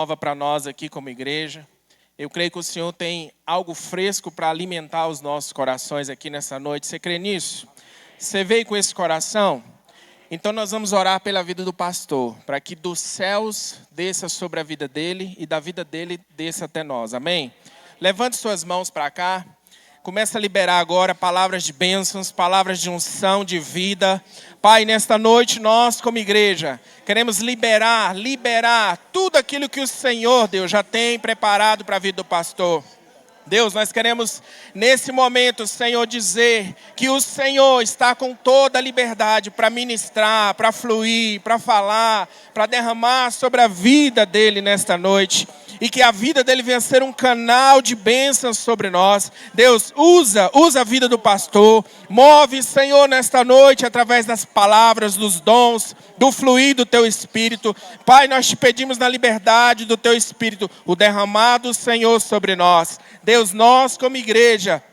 nova para nós aqui como igreja. Eu creio que o Senhor tem algo fresco para alimentar os nossos corações aqui nessa noite. Você crê nisso? Você veio com esse coração? Então nós vamos orar pela vida do pastor, para que dos céus desça sobre a vida dele e da vida dele desça até nós. Amém? Levante suas mãos para cá. Começa a liberar agora palavras de bênçãos, palavras de unção, de vida. Pai, nesta noite nós como igreja queremos liberar tudo aquilo que o Senhor, Deus, já tem preparado para a vida do pastor. Deus, nós queremos nesse momento, Senhor, dizer que o Senhor está com toda a liberdade para ministrar, para fluir, para falar, para derramar sobre a vida dele nesta noite. E que a vida dele venha ser um canal de bênçãos sobre nós. Deus, usa a vida do pastor. Move, Senhor, nesta noite, através das palavras, dos dons, do fluir do Teu Espírito. Pai, nós te pedimos na liberdade do Teu Espírito, o derramado, Senhor, sobre nós. Deus, nós como igreja,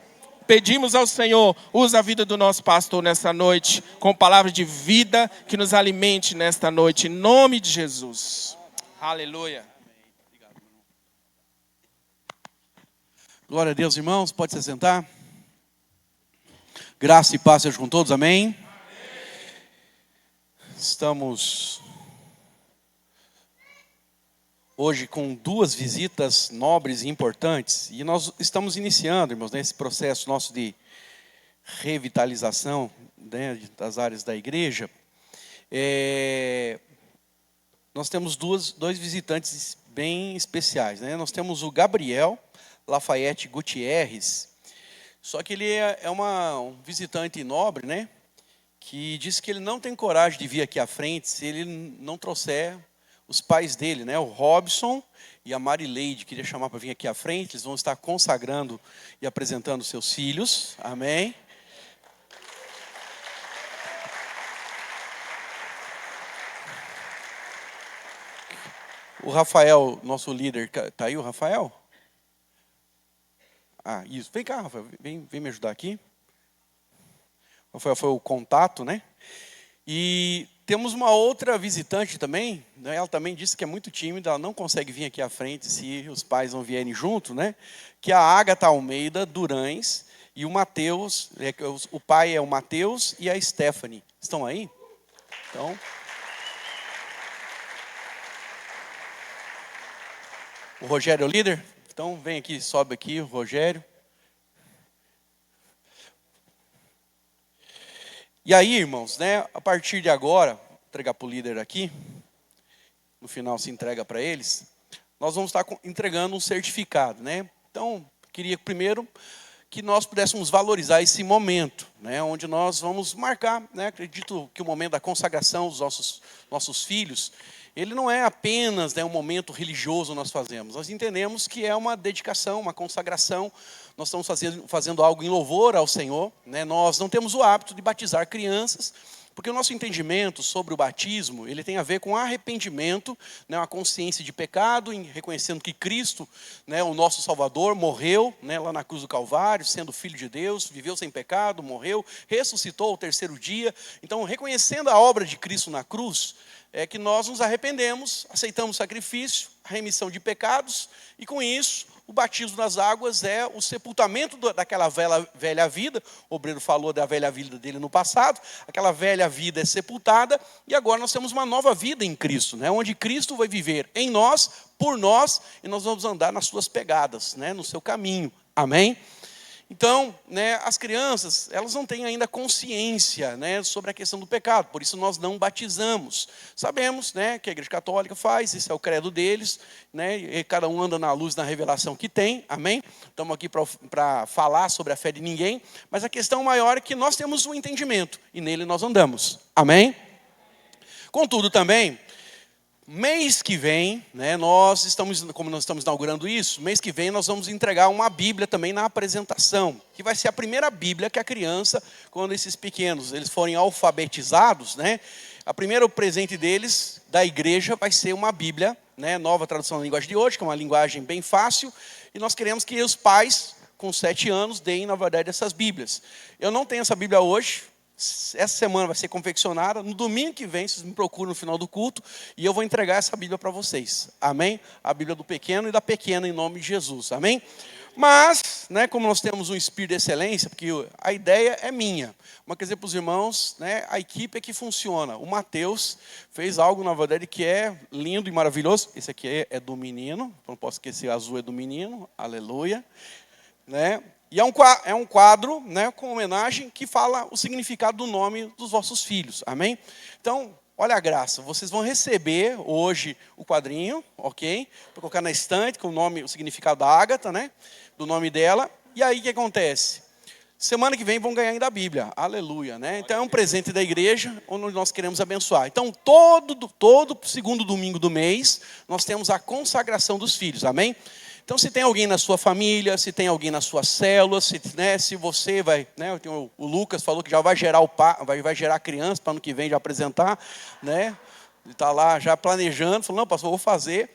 pedimos ao Senhor, usa a vida do nosso pastor nessa noite, com palavras de vida que nos alimente nesta noite. Em nome de Jesus. Aleluia. Glória a Deus, irmãos, pode se sentar. Graça e paz seja com todos, amém? Estamos hoje com duas visitas nobres e importantes. E nós estamos iniciando, irmãos, nesse processo nosso de revitalização, né, das áreas da igreja. Nós temos dois visitantes bem especiais, né? Nós temos o Gabriel Lafayette Gutierrez, só que ele é um visitante nobre, né? Que disse que ele não tem coragem de vir aqui à frente se ele não trouxer os pais dele, né? O Robson e a Marileide. Queria chamar para vir aqui à frente. Eles vão estar consagrando e apresentando seus filhos. Amém? O Rafael, nosso líder, está aí o Rafael? Ah, isso. Vem cá, Rafael, vem me ajudar aqui. O Rafael foi o contato, né? E temos uma outra visitante também, né? Ela também disse que é muito tímida, ela não consegue vir aqui à frente se os pais não vierem junto, né? Que é a Agatha Almeida Durães e o Mateus, o pai é o Mateus e a Stephanie. Estão aí? Então, o Rogério é o líder? Então vem aqui, sobe aqui o Rogério. E aí, irmãos, né, a partir de agora, vou entregar para o líder aqui, no final se entrega para eles, nós vamos estar entregando um certificado, né? Então, queria primeiro que nós pudéssemos valorizar esse momento, né, onde nós vamos marcar, né? Acredito que o momento da consagração dos nossos filhos, ele não é apenas, né, um momento religioso nós fazemos. Nós entendemos que é uma dedicação, uma consagração. Nós estamos fazendo algo em louvor ao Senhor, né? Nós não temos o hábito de batizar crianças, porque o nosso entendimento sobre o batismo, ele tem a ver com arrependimento, né, uma consciência de pecado, reconhecendo que Cristo, né, o nosso Salvador, morreu, né, lá na cruz do Calvário, sendo Filho de Deus, viveu sem pecado, morreu, ressuscitou ao terceiro dia. Então, reconhecendo a obra de Cristo na cruz, é que nós nos arrependemos, aceitamos o sacrifício, a remissão de pecados, e com isso, o batismo nas águas é o sepultamento daquela velha vida. O obreiro falou da velha vida dele no passado. Aquela velha vida é sepultada e agora nós temos uma nova vida em Cristo, né? Onde Cristo vai viver em nós, por nós, e nós vamos andar nas suas pegadas, né? No seu caminho. Amém? Então, né, as crianças, elas não têm ainda consciência, né, sobre a questão do pecado, por isso nós não batizamos. Sabemos, né, que a Igreja Católica faz, isso é o credo deles, né, e cada um anda na luz, na revelação que tem, amém? Estamos aqui para falar sobre a fé de ninguém, mas a questão maior é que nós temos um entendimento, e nele nós andamos, amém? Contudo também, mês que vem, né, como nós estamos inaugurando isso, mês que vem nós vamos entregar uma Bíblia também na apresentação, que vai ser a primeira Bíblia que a criança, quando esses pequenos eles forem alfabetizados, né, o primeiro presente deles, da igreja, vai ser uma Bíblia, né, nova tradução da linguagem de hoje, que é uma linguagem bem fácil, e nós queremos que os pais, com 7 anos, deem, na verdade, essas Bíblias. Eu não tenho essa Bíblia hoje, essa semana vai ser confeccionada. No domingo que vem, vocês me procuram no final do culto e eu vou entregar essa Bíblia para vocês. Amém? A Bíblia do pequeno e da pequena, em nome de Jesus. Amém? Mas, né, como nós temos um espírito de excelência, porque a ideia é minha, mas quer dizer para os irmãos, né, a equipe é que funciona. O Mateus fez algo, na verdade, que é lindo e maravilhoso. Esse aqui é do menino, não posso esquecer, azul é do menino, aleluia. Né? E é um quadro, né, com homenagem que fala o significado do nome dos vossos filhos. Amém? Então, olha a graça, vocês vão receber hoje o quadrinho, ok? Vou colocar na estante com o nome, o significado da Ágata, né? Do nome dela. E aí o que acontece? Semana que vem vão ganhar ainda a Bíblia. Aleluia, né? Então é um presente da igreja onde nós queremos abençoar. Então todo segundo domingo do mês nós temos a consagração dos filhos. Amém? Então, se tem alguém na sua família, se tem alguém na sua célula, se você vai, né? O Lucas falou que já vai gerar vai gerar criança para ano que vem já apresentar, né? Ele está lá já planejando, falou, não, pastor, eu vou fazer.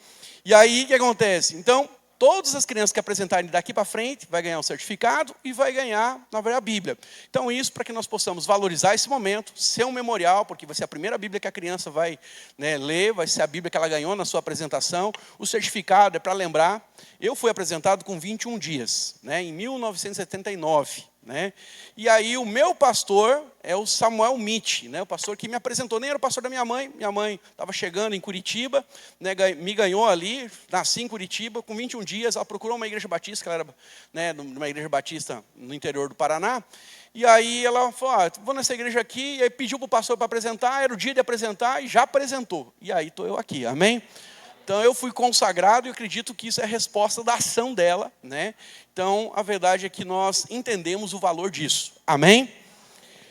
E aí o que acontece? Então, todas as crianças que apresentarem daqui para frente vai ganhar um certificado e vai ganhar, na verdade, a Bíblia. Então, isso para que nós possamos valorizar esse momento, ser um memorial, porque vai ser a primeira Bíblia que a criança vai, né, ler, vai ser a Bíblia que ela ganhou na sua apresentação. O certificado é para lembrar. Eu fui apresentado com 21 dias, né, em 1979. Né? E aí o meu pastor é o Samuel Mitch, né? O pastor que me apresentou, nem era o pastor da minha mãe estava chegando em Curitiba, né? Me ganhou ali, nasci em Curitiba, com 21 dias, ela procurou uma igreja batista, que ela era, né, numa igreja batista no interior do Paraná, e aí ela falou, vou nessa igreja aqui, e aí pediu para o pastor para apresentar, era o dia de apresentar, e já apresentou, e aí estou eu aqui, amém? Então, eu fui consagrado e acredito que isso é a resposta da ação dela, né? Então, a verdade é que nós entendemos o valor disso. Amém?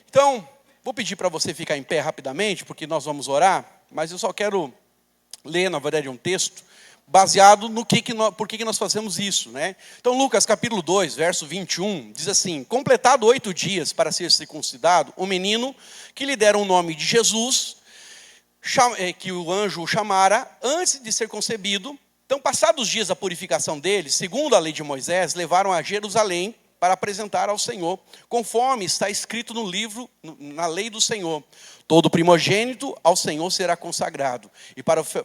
Então, vou pedir para você ficar em pé rapidamente, porque nós vamos orar, mas eu só quero ler, na verdade, um texto baseado no por que nós fazemos isso, né? Então, Lucas, capítulo 2, verso 21, diz assim, completado 8 dias para ser circuncidado, o menino que lhe deram o nome de Jesus, que o anjo o chamara, antes de ser concebido. Então, passados os dias da purificação dele, segundo a lei de Moisés, levaram a Jerusalém para apresentar ao Senhor, conforme está escrito no livro, na lei do Senhor. Todo primogênito ao Senhor será consagrado,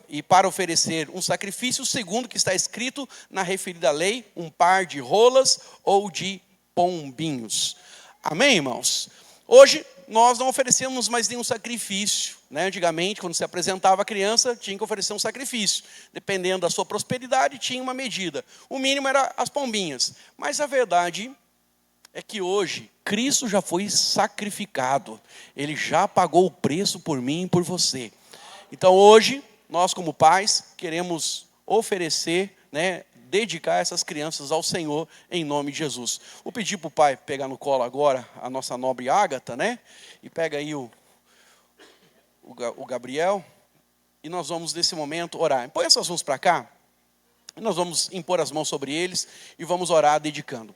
e para oferecer um sacrifício, segundo o que está escrito na referida lei, um par de rolas ou de pombinhos. Amém, irmãos? Hoje, nós não oferecemos mais nenhum sacrifício. Né? Antigamente, quando se apresentava a criança, tinha que oferecer um sacrifício. Dependendo da sua prosperidade, tinha uma medida. O mínimo era as pombinhas. Mas a verdade é que hoje, Cristo já foi sacrificado. Ele já pagou o preço por mim e por você. Então hoje, nós como pais, queremos oferecer, né, dedicar essas crianças ao Senhor, em nome de Jesus. Vou pedir para o pai pegar no colo agora a nossa nobre Ágata, né? E pega aí o Gabriel, e nós vamos nesse momento orar. Põe essas mãos para cá, e nós vamos impor as mãos sobre eles, e vamos orar dedicando.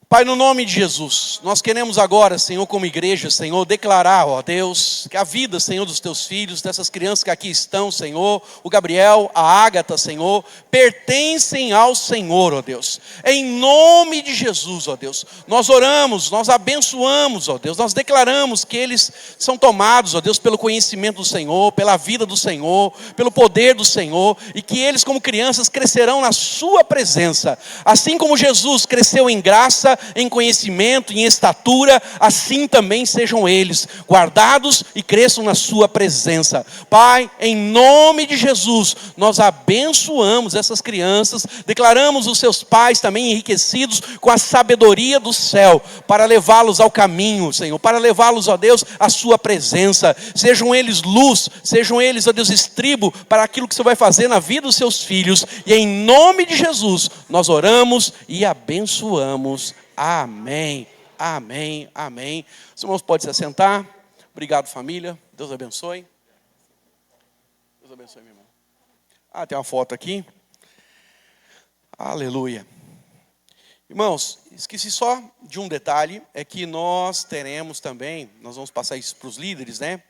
Pai, no nome de Jesus, nós queremos agora, Senhor, como igreja, Senhor, declarar, ó Deus, que a vida, Senhor, dos teus filhos, dessas crianças que aqui estão, Senhor, o Gabriel, a Ágata, Senhor, pertencem ao Senhor, ó Deus. Em nome de Jesus, ó Deus, nós oramos, nós abençoamos, ó Deus, nós declaramos que eles são tomados, ó Deus, pelo conhecimento do Senhor, pela vida do Senhor, pelo poder do Senhor, e que eles, como crianças, crescerão na sua presença, assim como Jesus cresceu em graça, em conhecimento, em estatura, assim também sejam eles guardados e cresçam na sua presença. Pai, em nome de Jesus, nós abençoamos essas crianças, declaramos os seus pais também enriquecidos com a sabedoria do céu, para levá-los ao caminho, Senhor, para levá-los, ó Deus, à sua presença. Sejam eles luz, sejam eles, ó Deus, estribo para aquilo que você vai fazer na vida dos seus filhos, e em nome de Jesus, nós oramos e abençoamos. Amém, amém, amém. Os irmãos podem se assentar. Obrigado, família. Deus abençoe. Deus abençoe, meu irmão. Tem uma foto aqui. Aleluia. Irmãos, esqueci só de um detalhe. É que nós teremos também, nós vamos passar isso para os líderes, né?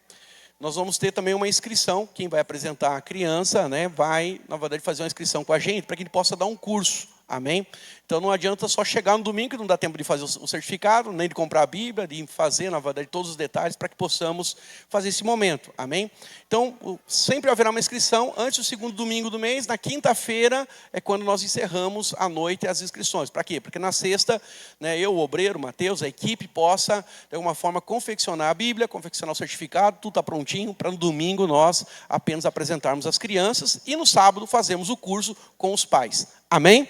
Nós vamos ter também uma inscrição. Quem vai apresentar a criança, né, vai, na verdade, fazer uma inscrição com a gente, para que ele possa dar um curso. Amém? Então não adianta só chegar no domingo, que não dá tempo de fazer o certificado, nem de comprar a Bíblia, de fazer, na verdade, todos os detalhes para que possamos fazer esse momento. Amém? Então, sempre haverá uma inscrição antes do segundo domingo do mês. Na quinta-feira é quando nós encerramos à noite as inscrições. Para quê? Porque na sexta, né, eu, o obreiro, o Mateus, a equipe, possa, de alguma forma, confeccionar a Bíblia, confeccionar o certificado, tudo está prontinho, para no domingo nós apenas apresentarmos as crianças e no sábado fazemos o curso com os pais. Amém?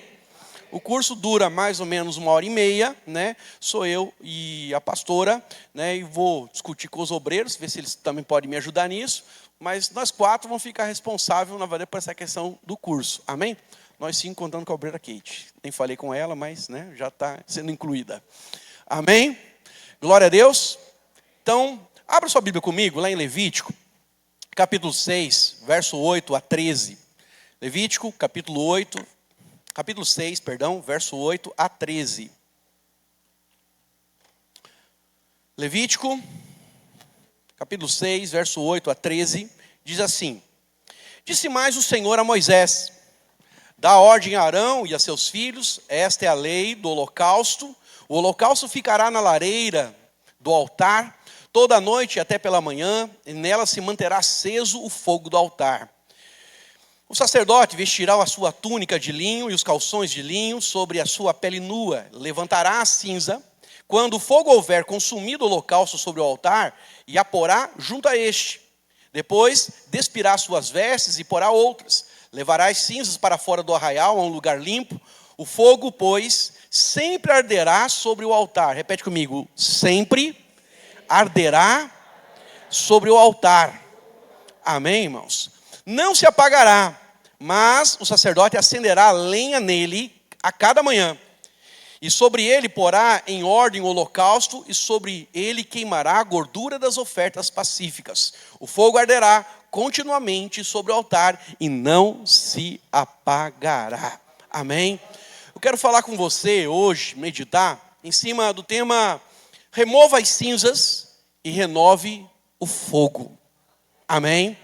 O curso dura mais ou menos 1h30, né? Sou eu e a pastora, né? E vou discutir com os obreiros, ver se eles também podem me ajudar nisso. Mas nós 4 vamos ficar responsáveis, na verdade, por essa questão do curso. Amém? Nós 5 contando com a obreira Kate. Nem falei com ela, mas, né, já está sendo incluída. Amém? Glória a Deus. Então, abra sua Bíblia comigo, lá em Levítico, capítulo 6, verso 8 a 13. Levítico, capítulo 6, verso 8 a 13. Levítico, capítulo 6, verso 8 a 13, diz assim: Disse mais o Senhor a Moisés: Dá ordem a Arão e a seus filhos, esta é a lei do holocausto. O holocausto ficará na lareira do altar toda a noite até pela manhã, e nela se manterá aceso o fogo do altar. O sacerdote vestirá a sua túnica de linho e os calções de linho sobre a sua pele nua. Levantará a cinza, quando o fogo houver consumido o holocausto sobre o altar, e a porá junto a este. Depois despirá suas vestes e porá outras. Levará as cinzas para fora do arraial, a um lugar limpo. O fogo, pois, sempre arderá sobre o altar. Repete comigo: sempre arderá sobre o altar. Amém, irmãos? Não se apagará, mas o sacerdote acenderá lenha nele a cada manhã. E sobre ele porá em ordem o holocausto, e sobre ele queimará a gordura das ofertas pacíficas. O fogo arderá continuamente sobre o altar e não se apagará. Amém? Eu quero falar com você hoje, meditar, em cima do tema: remova as cinzas e renove o fogo. Amém?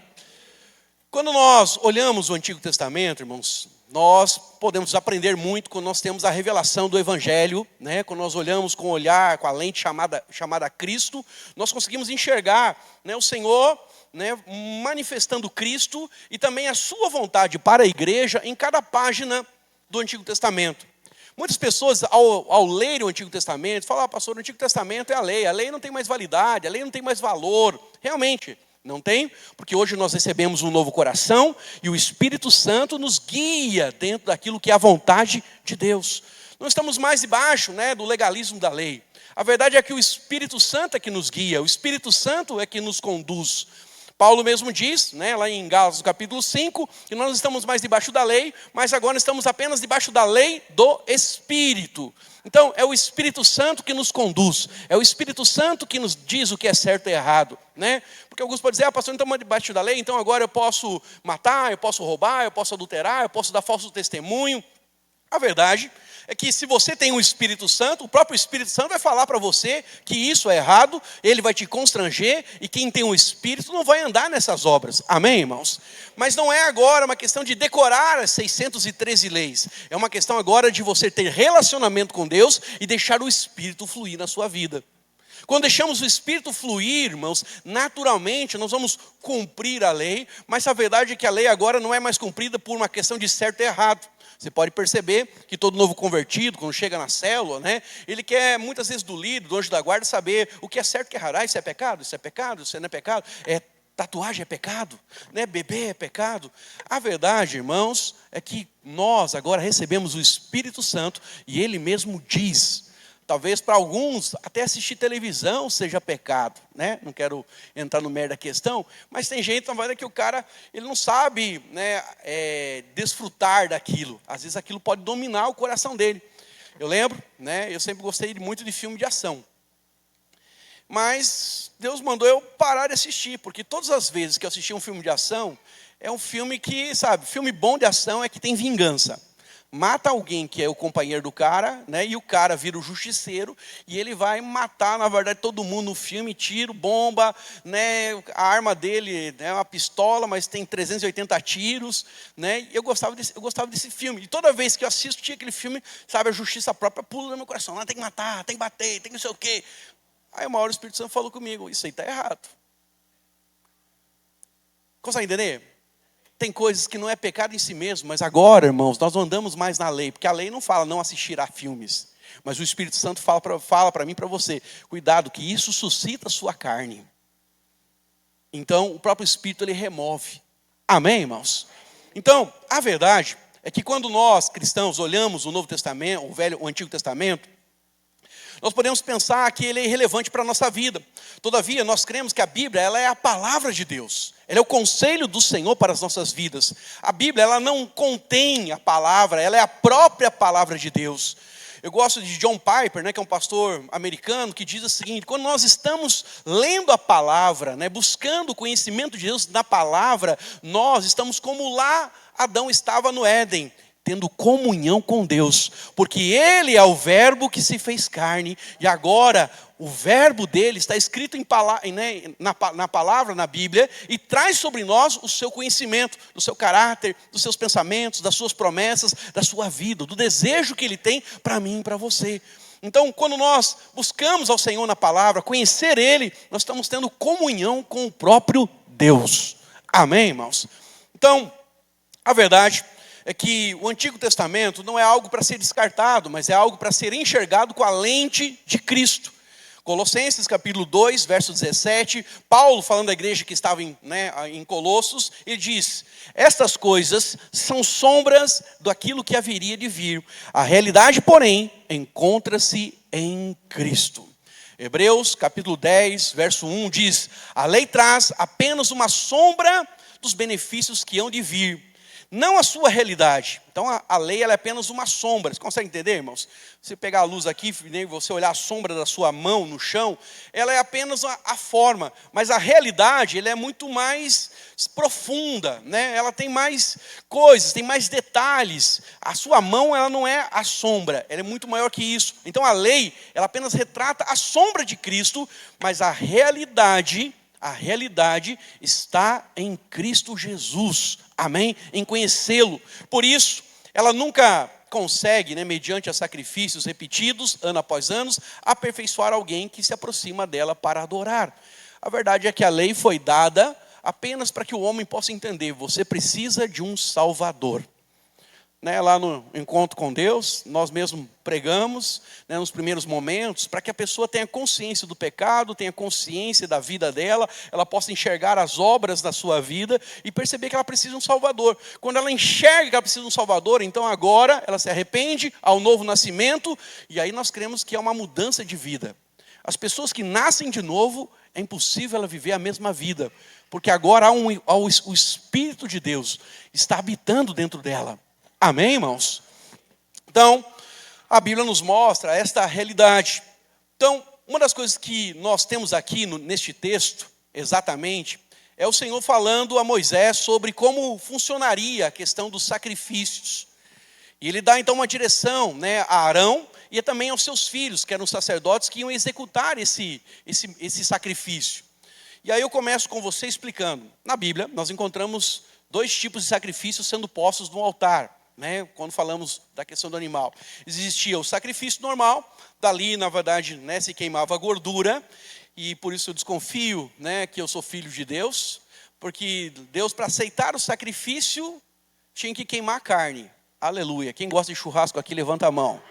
Quando nós olhamos o Antigo Testamento, irmãos, nós podemos aprender muito quando nós temos a revelação do Evangelho, né? Quando nós olhamos com o olhar, com a lente chamada Cristo, nós conseguimos enxergar, né, o Senhor, né, manifestando Cristo e também a sua vontade para a igreja em cada página do Antigo Testamento. Muitas pessoas, ao lerem o Antigo Testamento, falam: pastor, o Antigo Testamento é a lei não tem mais validade, a lei não tem mais valor. Realmente, não tem, porque hoje nós recebemos um novo coração e o Espírito Santo nos guia dentro daquilo que é a vontade de Deus. Não estamos mais debaixo, né, do legalismo da lei. A verdade é que o Espírito Santo é que nos guia, o Espírito Santo é que nos conduz. Paulo mesmo diz, né, lá em Gálatas capítulo 5, que nós não estamos mais debaixo da lei, mas agora estamos apenas debaixo da lei do Espírito. Então, é o Espírito Santo que nos conduz, é o Espírito Santo que nos diz o que é certo e errado, né? Porque alguns podem dizer: pastor, não estamos debaixo da lei, então agora eu posso matar, eu posso roubar, eu posso adulterar, eu posso dar falso testemunho. A verdade é que se você tem o Espírito Santo, o próprio Espírito Santo vai falar para você que isso é errado, ele vai te constranger, e quem tem o Espírito não vai andar nessas obras. Amém, irmãos? Mas não é agora uma questão de decorar as 613 leis. É uma questão agora de você ter relacionamento com Deus e deixar o Espírito fluir na sua vida. Quando deixamos o Espírito fluir, irmãos, naturalmente nós vamos cumprir a lei, mas a verdade é que a lei agora não é mais cumprida por uma questão de certo e errado. Você pode perceber que todo novo convertido, quando chega na célula, né, ele quer muitas vezes do líder, do anjo da guarda, saber o que é certo e o que é errado. Isso é pecado, isso é pecado, isso não é pecado. Tatuagem é pecado, né? Beber é pecado. A verdade, irmãos, é que nós agora recebemos o Espírito Santo e Ele mesmo diz. Talvez para alguns até assistir televisão seja pecado, né? Não quero entrar no mérito da questão, mas tem gente, na verdade, que o cara ele não sabe, né, desfrutar daquilo. Às vezes aquilo pode dominar o coração dele. Eu lembro, né? Eu sempre gostei muito de filme de ação. Mas Deus mandou eu parar de assistir, porque todas as vezes que eu assisti um filme de ação, é um filme que, sabe, filme bom de ação é que tem vingança. mata alguém que é o companheiro do cara, né? E o cara vira o justiceiro e ele vai matar, na verdade, todo mundo no filme, tiro, bomba, né? A arma dele é uma pistola, mas tem 380 tiros, né? E eu gostava desse filme. E toda vez que eu assisto aquele filme, sabe, a justiça própria pula no meu coração. Tem que matar, tem que bater, tem que não sei o quê. Aí uma hora o Espírito Santo falou comigo, isso aí está errado. Consegue entender? Tem coisas que não é pecado em si mesmo, mas agora, irmãos, nós não andamos mais na lei, porque a lei não fala não assistir a filmes, mas o Espírito Santo fala para mim e para você, cuidado, que isso suscita a sua carne. Então, o próprio Espírito, ele remove. Amém, irmãos? Então, a verdade é que quando nós, cristãos, olhamos o Novo Testamento, o Antigo Testamento, nós podemos pensar que ele é irrelevante para a nossa vida. Todavia, nós cremos que a Bíblia, ela é a palavra de Deus. Ela é o conselho do Senhor para as nossas vidas. A Bíblia, ela não contém a palavra, ela é a própria palavra de Deus. Eu gosto de John Piper, né, que é um pastor americano, que diz o seguinte: quando nós estamos lendo a palavra, né, buscando o conhecimento de Deus na palavra, nós estamos como lá Adão estava no Éden, tendo comunhão com Deus, porque Ele é o verbo que se fez carne, e agora o verbo dele está escrito na palavra, na Bíblia, e traz sobre nós o seu conhecimento, do seu caráter, dos seus pensamentos, das suas promessas, da sua vida, do desejo que Ele tem para mim e para você. Então, quando nós buscamos ao Senhor na palavra, conhecer Ele, nós estamos tendo comunhão com o próprio Deus. Amém, irmãos? Então, a verdade é que o Antigo Testamento não é algo para ser descartado, mas é algo para ser enxergado com a lente de Cristo. Colossenses capítulo 2, verso 17, Paulo falando da igreja que estava em Colossos, ele diz: estas coisas são sombras daquilo que haveria de vir. A realidade, porém, encontra-se em Cristo. Hebreus capítulo 10, verso 1 diz: a lei traz apenas uma sombra dos benefícios que hão de vir, não a sua realidade. Então a lei, ela é apenas uma sombra. Você consegue entender, irmãos? Você pegar a luz aqui, você olhar a sombra da sua mão no chão, ela é apenas a forma, mas a realidade, ela é muito mais profunda, né? Ela tem mais coisas, tem mais detalhes. A sua mão, ela não é a sombra, ela é muito maior que isso. Então a lei, ela apenas retrata a sombra de Cristo, mas a realidade está em Cristo Jesus. Amém? Em conhecê-lo. Por isso, ela nunca consegue, mediante sacrifícios repetidos, ano após ano, aperfeiçoar alguém que se aproxima dela para adorar. A verdade é que a lei foi dada apenas para que o homem possa entender: você precisa de um Salvador. Lá no encontro com Deus, nós mesmos pregamos, nos primeiros momentos, para que a pessoa tenha consciência do pecado, tenha consciência da vida dela, ela possa enxergar as obras da sua vida e perceber que ela precisa de um Salvador. Quando ela enxerga que ela precisa de um Salvador, então agora ela se arrepende ao novo nascimento, e aí nós cremos que é uma mudança de vida. As pessoas que nascem de novo, é impossível ela viver a mesma vida, porque agora o Espírito de Deus está habitando dentro dela. Amém, irmãos? Então, a Bíblia nos mostra esta realidade. Então, uma das coisas que nós temos aqui neste texto, exatamente, é o Senhor falando a Moisés sobre como funcionaria a questão dos sacrifícios. E ele dá então uma direção, a Arão e também aos seus filhos, que eram sacerdotes, que iam executar esse sacrifício. E aí eu começo com você explicando. Na Bíblia, nós encontramos 2 tipos de sacrifícios sendo postos no altar. Quando falamos da questão do animal, existia o sacrifício normal, dali na verdade se queimava a gordura, e por isso eu desconfio que eu sou filho de Deus, porque Deus, para aceitar o sacrifício, tinha que queimar a carne. Aleluia. Quem gosta de churrasco aqui, levanta a mão.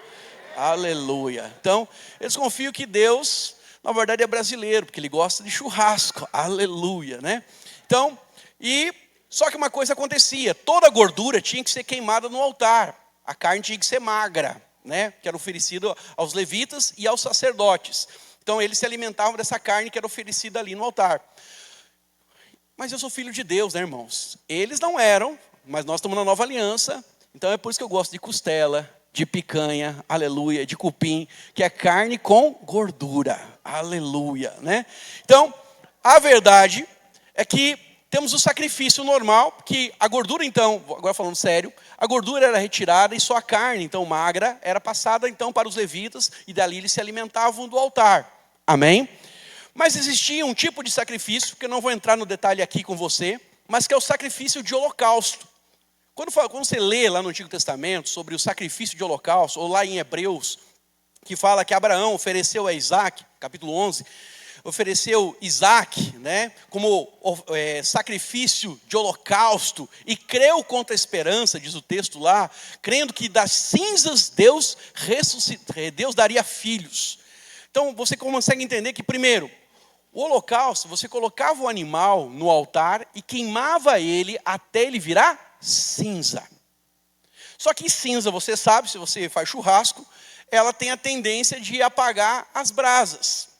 Aleluia. Então, eu desconfio que Deus, na verdade, é brasileiro, porque ele gosta de churrasco. Aleluia, Então, só que uma coisa acontecia: toda a gordura tinha que ser queimada no altar. A carne tinha que ser magra, que era oferecida aos levitas e aos sacerdotes. Então eles se alimentavam dessa carne que era oferecida ali no altar. Mas eu sou filho de Deus, irmãos? Eles não eram, mas nós estamos na nova aliança. Então é por isso que eu gosto de costela, de picanha, aleluia, de cupim, que é carne com gordura, aleluia, Então, a verdade é que temos o sacrifício normal, que a gordura então, agora falando sério, a gordura era retirada e só a carne, então magra, era passada então para os levitas, e dali eles se alimentavam do altar. Amém? Mas existia um tipo de sacrifício, que eu não vou entrar no detalhe aqui com você, mas que é o sacrifício de holocausto. Quando você lê lá no Antigo Testamento sobre o sacrifício de holocausto, ou lá em Hebreus, que fala que Abraão ofereceu a Isaac, capítulo 11, ofereceu Isaac, né, como sacrifício de holocausto, e creu contra a esperança, diz o texto lá, crendo que das cinzas Deus daria filhos. Então você consegue entender que, primeiro, o holocausto, você colocava o animal no altar e queimava ele até ele virar cinza. Só que cinza, você sabe, se você faz churrasco, ela tem a tendência de apagar as brasas,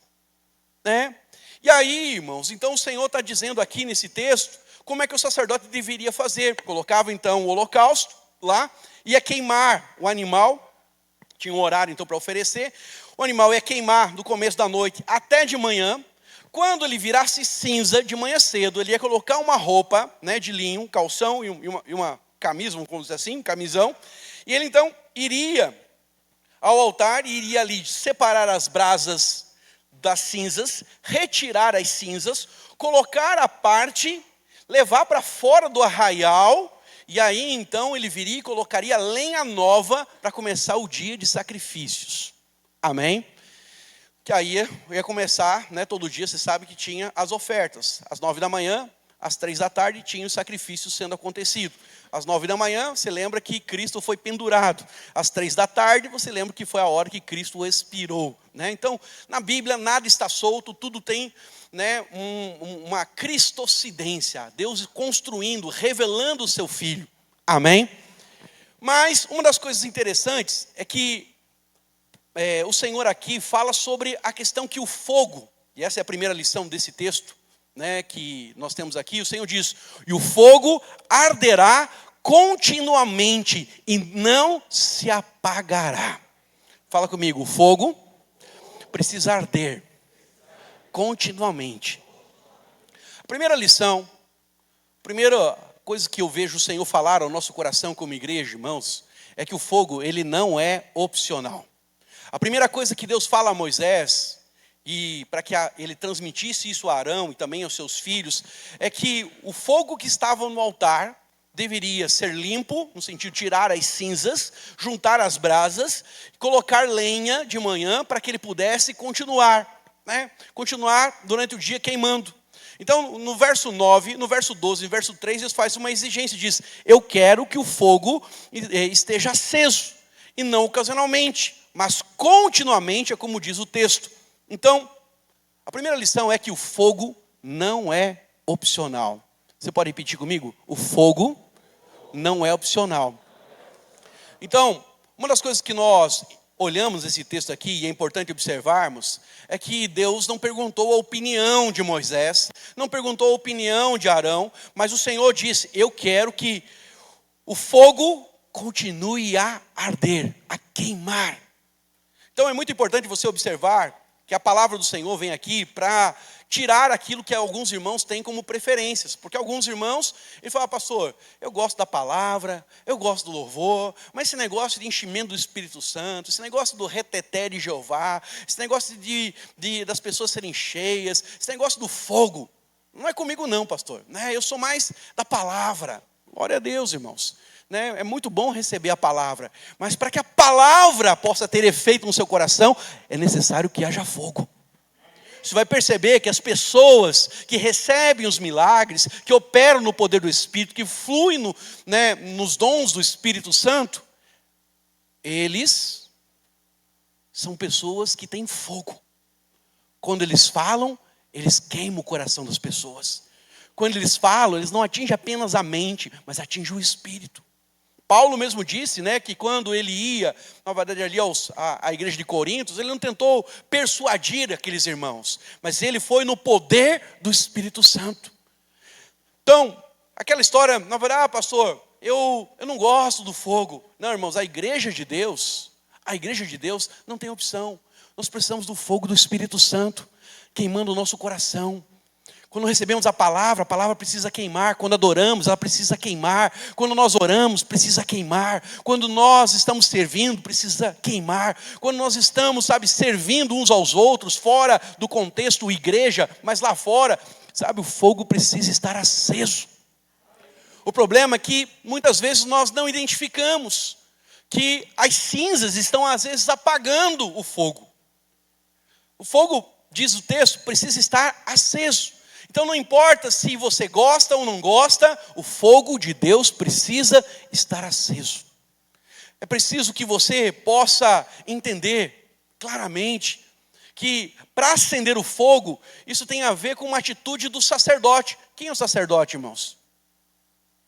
né? E aí, irmãos, então o Senhor está dizendo aqui nesse texto, como é que o sacerdote deveria fazer. Colocava então o holocausto lá, ia queimar o animal, tinha um horário então para oferecer, o animal ia queimar do começo da noite até de manhã. Quando ele virasse cinza, de manhã cedo, ele ia colocar uma roupa, né, de linho, um calção e uma camisa, vamos dizer assim, um camisão. E ele então iria ao altar e iria ali separar as brasas das cinzas, retirar as cinzas, colocar a parte, levar para fora do arraial. E aí então ele viria e colocaria lenha nova para começar o dia de sacrifícios. Amém? Que aí ia começar, né, todo dia, você sabe que tinha as ofertas. Às 9 da manhã, às 3 da tarde, tinha os sacrifícios sendo acontecido. Às 9 da manhã, você lembra que Cristo foi pendurado. Às 3 da tarde, você lembra que foi a hora que Cristo expirou, né? Então, na Bíblia, nada está solto, tudo tem, né, uma cristocidência. Deus construindo, revelando o seu Filho. Amém? Mas, uma das coisas interessantes é que o Senhor aqui fala sobre a questão que o fogo, e essa é a primeira lição desse texto, né, que nós temos aqui, o Senhor diz, e o fogo arderá continuamente e não se apagará. Fala comigo, o fogo precisa arder continuamente. A primeira lição, a primeira coisa que eu vejo o Senhor falar ao nosso coração como igreja, irmãos, é que o fogo, ele não é opcional. A primeira coisa que Deus fala a Moisés, e para que ele transmitisse isso a Arão e também aos seus filhos, é que o fogo que estava no altar deveria ser limpo, no sentido de tirar as cinzas, juntar as brasas, colocar lenha de manhã para que ele pudesse continuar, né? Continuar durante o dia queimando. Então, no verso 9, no verso 12, no verso 3, Deus faz uma exigência, diz, eu quero que o fogo esteja aceso, e não ocasionalmente, mas continuamente, é como diz o texto. Então, a primeira lição é que o fogo não é opcional. Você pode repetir comigo? O fogo não é opcional. Então, uma das coisas que nós olhamos esse texto aqui, e é importante observarmos, é que Deus não perguntou a opinião de Moisés, não perguntou a opinião de Arão, mas o Senhor disse, eu quero que o fogo continue a arder, a queimar. Então é muito importante você observar que a palavra do Senhor vem aqui para tirar aquilo que alguns irmãos têm como preferências. Porque alguns irmãos, ele fala, pastor, eu gosto da palavra, eu gosto do louvor, mas esse negócio de enchimento do Espírito Santo, esse negócio do reteté de Jeová, esse negócio das pessoas serem cheias, esse negócio do fogo, não é comigo não, pastor. Eu sou mais da palavra. Glória a Deus, irmãos. É muito bom receber a palavra, mas para que a palavra possa ter efeito no seu coração, é necessário que haja fogo. Você vai perceber que as pessoas que recebem os milagres, que operam no poder do Espírito, que fluem nos dons do Espírito Santo, eles são pessoas que têm fogo. Quando eles falam, eles queimam o coração das pessoas. Quando eles falam, eles não atingem apenas a mente, mas atingem o espírito. Paulo mesmo disse, que quando ele ia, na verdade, ali à igreja de Corintos, ele não tentou persuadir aqueles irmãos, mas ele foi no poder do Espírito Santo. Então, aquela história, na verdade, pastor, eu não gosto do fogo. Não, irmãos, a igreja de Deus não tem opção. Nós precisamos do fogo do Espírito Santo, queimando o nosso coração. Quando recebemos a palavra precisa queimar. Quando adoramos, ela precisa queimar. Quando nós oramos, precisa queimar. Quando nós estamos servindo, precisa queimar. Quando nós estamos, servindo uns aos outros, fora do contexto igreja, mas lá fora, o fogo precisa estar aceso. O problema é que muitas vezes nós não identificamos que as cinzas estão às vezes apagando o fogo. O fogo, diz o texto, precisa estar aceso. Então não importa se você gosta ou não gosta, o fogo de Deus precisa estar aceso. É preciso que você possa entender claramente que para acender o fogo, isso tem a ver com uma atitude do sacerdote. Quem é o sacerdote, irmãos?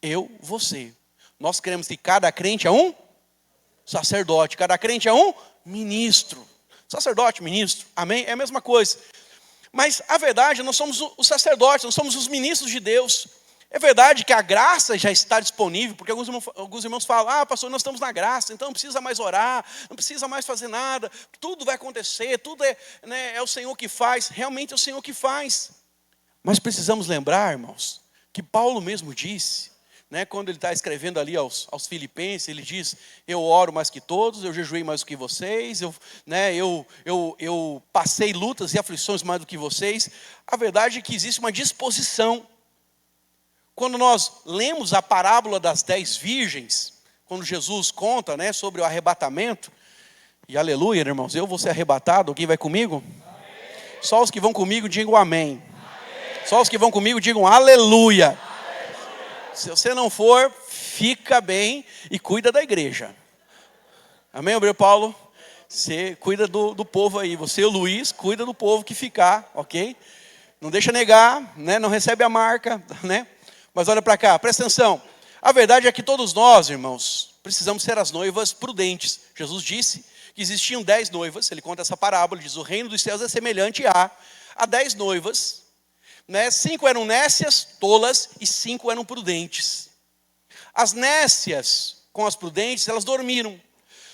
Eu, você. Nós queremos que cada crente é um sacerdote, cada crente é um ministro. Sacerdote, ministro, amém? É a mesma coisa. Mas a verdade, nós somos os sacerdotes, nós somos os ministros de Deus. É verdade que a graça já está disponível, porque alguns irmãos falam, pastor, nós estamos na graça, então não precisa mais orar, não precisa mais fazer nada, tudo vai acontecer, tudo é o Senhor que faz, realmente é o Senhor que faz. Mas precisamos lembrar, irmãos, que Paulo mesmo disse, quando ele está escrevendo ali aos filipenses, ele diz, eu oro mais que todos, eu jejuei mais do que vocês, eu passei lutas e aflições mais do que vocês. A verdade é que existe uma disposição. Quando nós lemos a parábola das 10 virgens, quando Jesus conta sobre o arrebatamento, e aleluia, irmãos, eu vou ser arrebatado, alguém vai comigo? Amém. Só os que vão comigo digam amém. Amém. Só os que vão comigo digam aleluia. Se você não for, fica bem e cuida da igreja. Amém, obreiro Paulo? Você cuida do povo aí. Você, o Luiz, cuida do povo que ficar, ok? Não deixa negar, não recebe a marca, Mas olha para cá, presta atenção. A verdade é que todos nós, irmãos, precisamos ser as noivas prudentes. Jesus disse que existiam 10 noivas. Ele conta essa parábola, diz, o reino dos céus é semelhante a 10 noivas. 5 eram nécias, tolas, e 5 eram prudentes. As nécias com as prudentes, elas dormiram.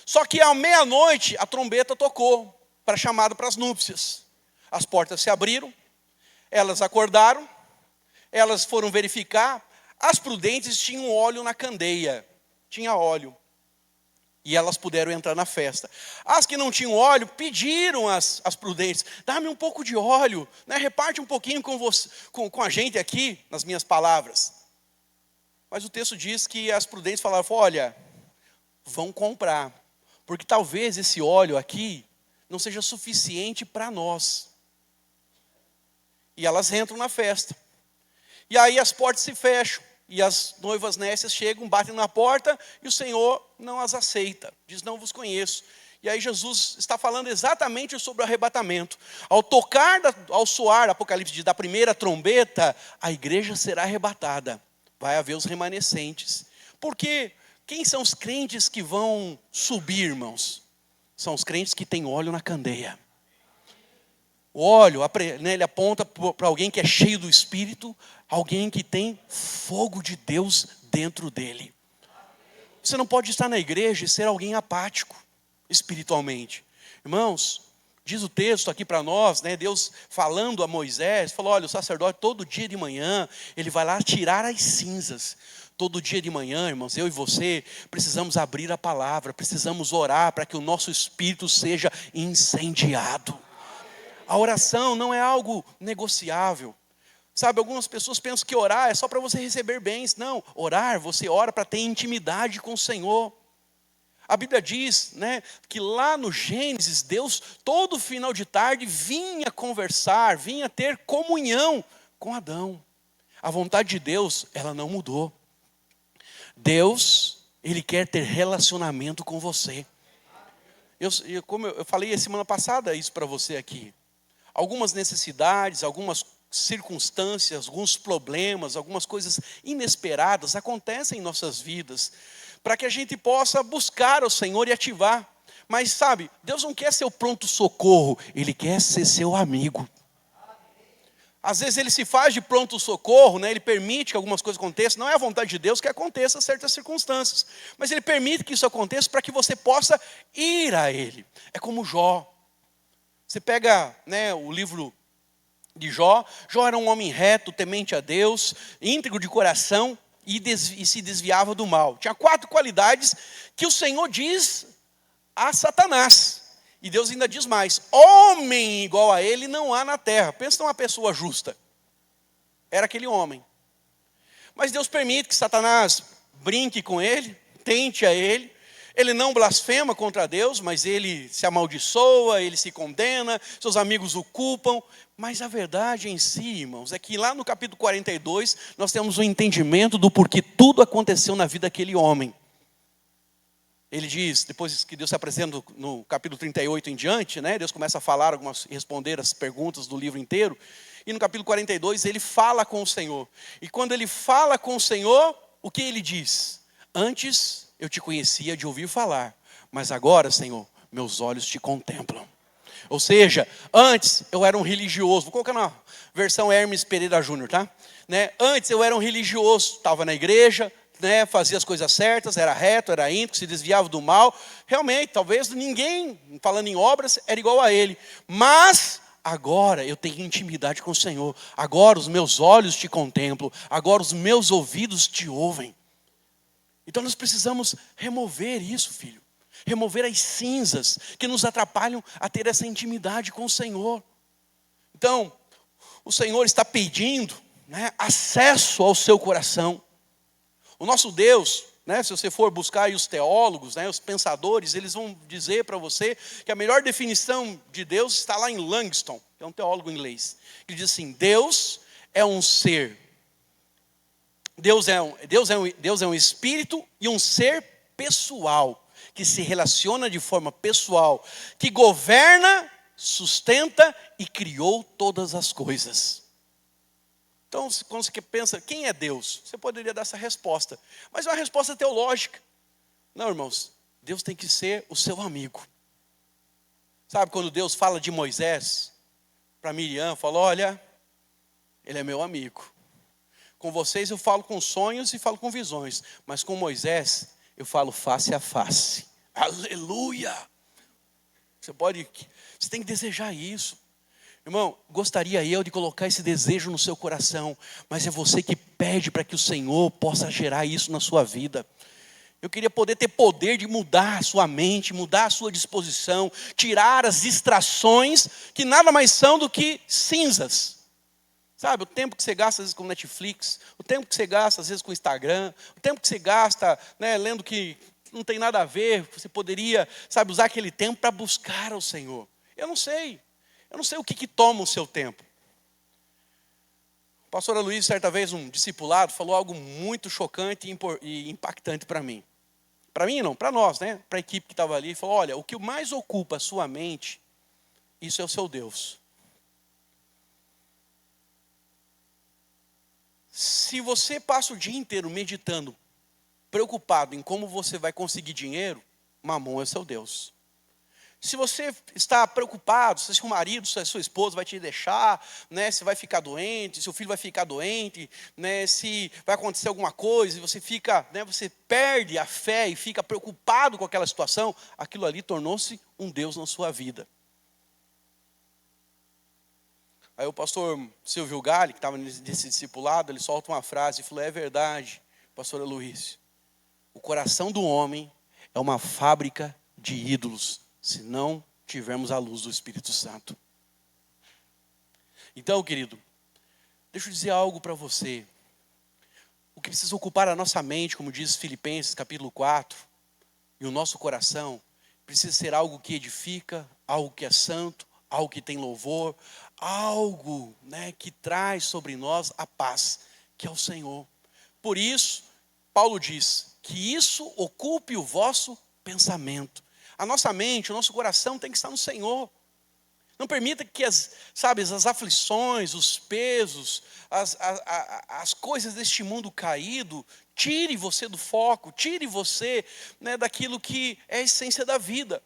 Só que à meia-noite a trombeta tocou para chamada para as núpcias. As portas se abriram, elas acordaram, elas foram verificar. As prudentes tinham óleo na candeia, tinha óleo. E elas puderam entrar na festa. As que não tinham óleo, pediram as prudentes, dá-me um pouco de óleo, reparte um pouquinho com a gente aqui, nas minhas palavras. Mas o texto diz que as prudentes falaram, olha, vão comprar, porque talvez esse óleo aqui não seja suficiente para nós. E elas entram na festa. E aí as portas se fecham. E as noivas nécias chegam, batem na porta, e o Senhor não as aceita. Diz, não vos conheço. E aí Jesus está falando exatamente sobre o arrebatamento. Ao soar, Apocalipse diz, da primeira trombeta, a igreja será arrebatada. Vai haver os remanescentes. Porque quem são os crentes que vão subir, irmãos? São os crentes que têm óleo na candeia. O óleo, ele aponta para alguém que é cheio do Espírito, alguém que tem fogo de Deus dentro dele. Você não pode estar na igreja e ser alguém apático, espiritualmente. Irmãos, diz o texto aqui para nós, Deus falando a Moisés, falou, olha, o sacerdote todo dia de manhã, ele vai lá tirar as cinzas. Todo dia de manhã, irmãos, eu e você precisamos abrir a palavra, precisamos orar para que o nosso espírito seja incendiado. A oração não é algo negociável. Algumas pessoas pensam que orar é só para você receber bens. Não, orar, você ora para ter intimidade com o Senhor. A Bíblia diz, que lá no Gênesis, Deus, todo final de tarde, vinha conversar, vinha ter comunhão com Adão. A vontade de Deus, ela não mudou. Deus, Ele quer ter relacionamento com você. Como eu falei a semana passada isso para você aqui. Algumas necessidades, algumas circunstâncias, alguns problemas, algumas coisas inesperadas acontecem em nossas vidas, para que a gente possa buscar o Senhor e ativar. Mas Deus não quer ser o pronto-socorro, Ele quer ser seu amigo. Às vezes Ele se faz de pronto-socorro, Ele permite que algumas coisas aconteçam, não é a vontade de Deus que aconteça certas circunstâncias, mas Ele permite que isso aconteça para que você possa ir a Ele. É como Jó. Você pega o livro de Jó. Jó era um homem reto, temente a Deus, íntegro de coração e se desviava do mal. Tinha 4 qualidades que o Senhor diz a Satanás. E Deus ainda diz mais: homem igual a ele não há na terra. Pensa numa pessoa justa. Era aquele homem. Mas Deus permite que Satanás brinque com ele, tente a ele. Ele não blasfema contra Deus, mas ele se amaldiçoa, ele se condena, seus amigos o culpam. Mas a verdade em si, irmãos, é que lá no capítulo 42, nós temos um entendimento do porquê tudo aconteceu na vida daquele homem. Ele diz, depois que Deus se apresenta no capítulo 38 em diante, né, Deus começa a falar, responder as perguntas do livro inteiro. E no capítulo 42 ele fala com o Senhor. E quando ele fala com o Senhor, o que ele diz? Antes eu te conhecia de ouvir falar, mas agora, Senhor, meus olhos te contemplam. Ou seja, antes eu era um religioso. Vou colocar na versão Hermes Pereira Júnior, tá? Né? Antes eu era um religioso, estava na igreja, né, fazia as coisas certas, era reto, era íntegro, se desviava do mal. Realmente, talvez ninguém, falando em obras, era igual a ele. Mas agora eu tenho intimidade com o Senhor. Agora os meus olhos te contemplam. Agora os meus ouvidos te ouvem. Então nós precisamos remover isso, filho. Remover as cinzas que nos atrapalham a ter essa intimidade com o Senhor. Então, o Senhor está pedindo, né, acesso ao seu coração. O nosso Deus, né, se você for buscar aí os teólogos, né, os pensadores, eles vão dizer para você que a melhor definição de Deus está lá em Langston, que é um teólogo inglês. Ele diz assim: Deus é um ser. Deus é um espírito e um ser pessoal, que se relaciona de forma pessoal, que governa, sustenta e criou todas as coisas. Então, quando você pensa, quem é Deus? Você poderia dar essa resposta, mas é uma resposta teológica. Não, irmãos, Deus tem que ser o seu amigo. Sabe quando Deus fala de Moisés, para Miriam, fala: olha, ele é meu amigo. Com vocês eu falo com sonhos e falo com visões, mas com Moisés eu falo face a face. Aleluia! Você tem que desejar isso. Irmão, gostaria eu de colocar esse desejo no seu coração, mas é você que pede para que o Senhor possa gerar isso na sua vida. Eu queria poder ter poder de mudar a sua mente, mudar a sua disposição, tirar as distrações que nada mais são do que cinzas. Sabe, o tempo que você gasta às vezes com Netflix, o tempo que você gasta às vezes com Instagram, o tempo que você gasta, né, lendo que não tem nada a ver, você poderia, sabe, usar aquele tempo para buscar ao Senhor. Eu não sei o que toma o seu tempo. O pastor Luiz, certa vez, um discipulado, falou algo muito chocante e impactante para mim. Para mim não, para nós, né, para a equipe que estava ali. Ele falou: olha, o que mais ocupa a sua mente, isso é o seu Deus. Se você passa o dia inteiro meditando, preocupado em como você vai conseguir dinheiro, Mamon é seu Deus. Se você está preocupado, se seu marido, se a sua esposa vai te deixar, né, se vai ficar doente, se seu filho vai ficar doente, né, se vai acontecer alguma coisa, e você fica, né, você perde a fé e fica preocupado com aquela situação, aquilo ali tornou-se um Deus na sua vida. Aí o pastor Silvio Galli, que estava nesse discipulado, ele solta uma frase e falou: é verdade, pastor Luiz, o coração do homem é uma fábrica de ídolos, se não tivermos a luz do Espírito Santo. Então, querido, deixa eu dizer algo para você. O que precisa ocupar a nossa mente, como diz Filipenses capítulo 4, e o nosso coração, precisa ser algo que edifica, algo que é santo, algo que tem louvor, algo, né, que traz sobre nós a paz, que é o Senhor. Por isso, Paulo diz que isso ocupe o vosso pensamento. A nossa mente, o nosso coração tem que estar no Senhor. Não permita que as aflições, os pesos, as coisas deste mundo caído, tire você do foco, tire você, né, daquilo que é a essência da vida.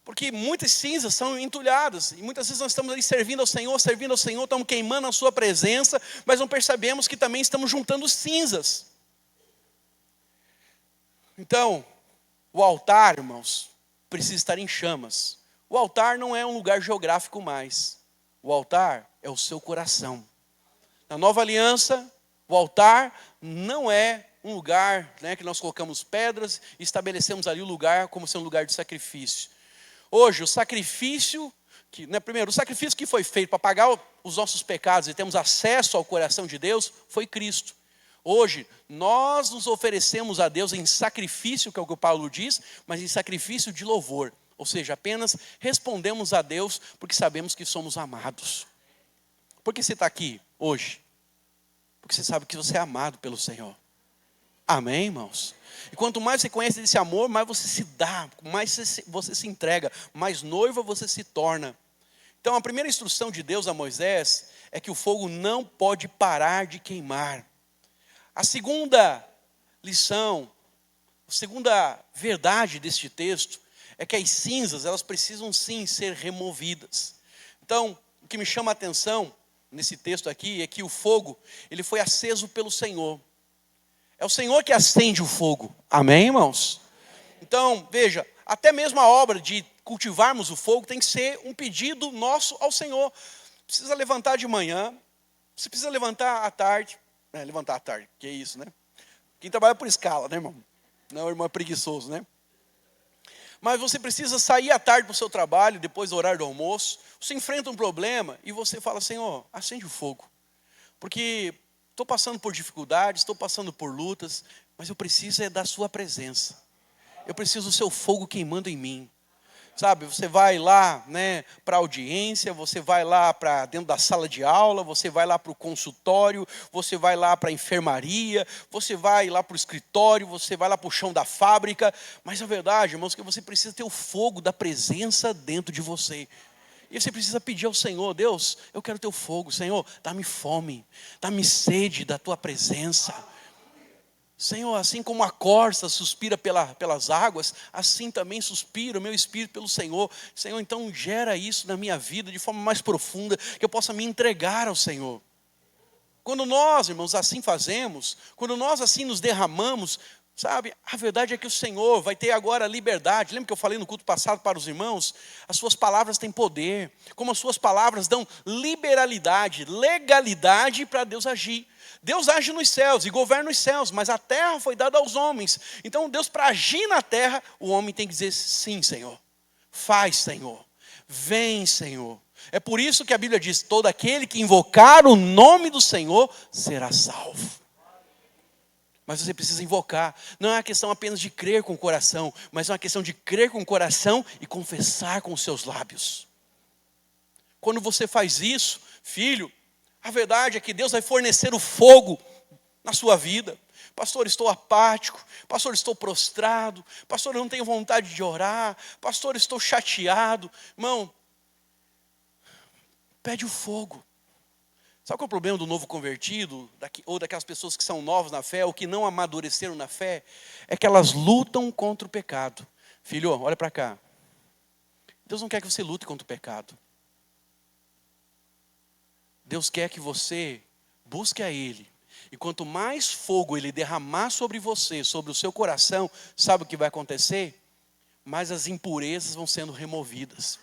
Porque muitas cinzas são entulhadas, e muitas vezes nós estamos ali servindo ao Senhor, estamos queimando a sua presença, mas não percebemos que também estamos juntando cinzas. Então, o altar, irmãos, precisa estar em chamas. O altar não é um lugar geográfico mais. O altar é o seu coração. Na nova aliança, o altar não é um lugar, né, que nós colocamos pedras e estabelecemos ali o lugar como sendo um lugar de sacrifício. Hoje, o sacrifício, primeiro, o sacrifício que foi feito para pagar os nossos pecados e termos acesso ao coração de Deus, foi Cristo. Hoje, nós nos oferecemos a Deus em sacrifício, que é o que o Paulo diz, mas em sacrifício de louvor. Ou seja, apenas respondemos a Deus porque sabemos que somos amados. Por que você está aqui hoje? Porque você sabe que você é amado pelo Senhor. Amém, irmãos? E quanto mais você conhece desse amor, mais você se dá, mais você se entrega, mais noiva você se torna. Então a primeira instrução de Deus a Moisés é que o fogo não pode parar de queimar. A segunda lição, a segunda verdade deste texto é que as cinzas, elas precisam sim ser removidas. Então, o que me chama a atenção nesse texto aqui é que o fogo, ele foi aceso pelo Senhor. É o Senhor que acende o fogo. Amém, irmãos? Então, veja, até mesmo a obra de cultivarmos o fogo tem que ser um pedido nosso ao Senhor. Precisa levantar de manhã, você precisa levantar à tarde. Levantar à tarde, que é isso, né? Quem trabalha por escala, né, irmão? Não, o irmão é preguiçoso, né? Mas você precisa sair à tarde para o seu trabalho, depois do horário do almoço. Você enfrenta um problema e você fala, Senhor, acende o fogo. Porque estou passando por dificuldades, estou passando por lutas, mas eu preciso é da sua presença. Eu preciso do seu fogo queimando em mim. Sabe, você vai lá, né, para a audiência, você vai lá para dentro da sala de aula, você vai lá para o consultório, você vai lá para a enfermaria, você vai lá para o escritório, você vai lá para o chão da fábrica. Mas a verdade, irmãos, é que você precisa ter o fogo da presença dentro de você. E você precisa pedir ao Senhor, Deus, eu quero teu fogo, Senhor, dá-me fome, dá-me sede da tua presença. Senhor, assim como a corça suspira pelas águas, assim também suspira o meu espírito pelo Senhor. Senhor, então gera isso na minha vida de forma mais profunda, que eu possa me entregar ao Senhor. Quando nós, irmãos, assim fazemos, quando nós assim nos derramamos, sabe, a verdade é que o Senhor vai ter agora liberdade. Lembra que eu falei no culto passado para os irmãos? As suas palavras têm poder, como as suas palavras dão liberalidade, legalidade para Deus agir. Deus age nos céus e governa os céus, mas a terra foi dada aos homens. Então Deus, para agir na terra, o homem tem que dizer sim, Senhor. Faz, Senhor. Vem, Senhor. É por isso que a Bíblia diz, todo aquele que invocar o nome do Senhor será salvo. Mas você precisa invocar. Não é uma questão apenas de crer com o coração, mas é uma questão de crer com o coração e confessar com os seus lábios. Quando você faz isso, filho, a verdade é que Deus vai fornecer o fogo na sua vida. Pastor, estou apático. Pastor, estou prostrado. Pastor, eu não tenho vontade de orar. Pastor, estou chateado. Irmão, pede o fogo. Sabe qual é o problema do novo convertido? Ou daquelas pessoas que são novas na fé, ou que não amadureceram na fé? É que elas lutam contra o pecado. Filho, olha para cá. Deus não quer que você lute contra o pecado. Deus quer que você busque a Ele. E quanto mais fogo Ele derramar sobre você, sobre o seu coração, sabe o que vai acontecer? Mais as impurezas vão sendo removidas.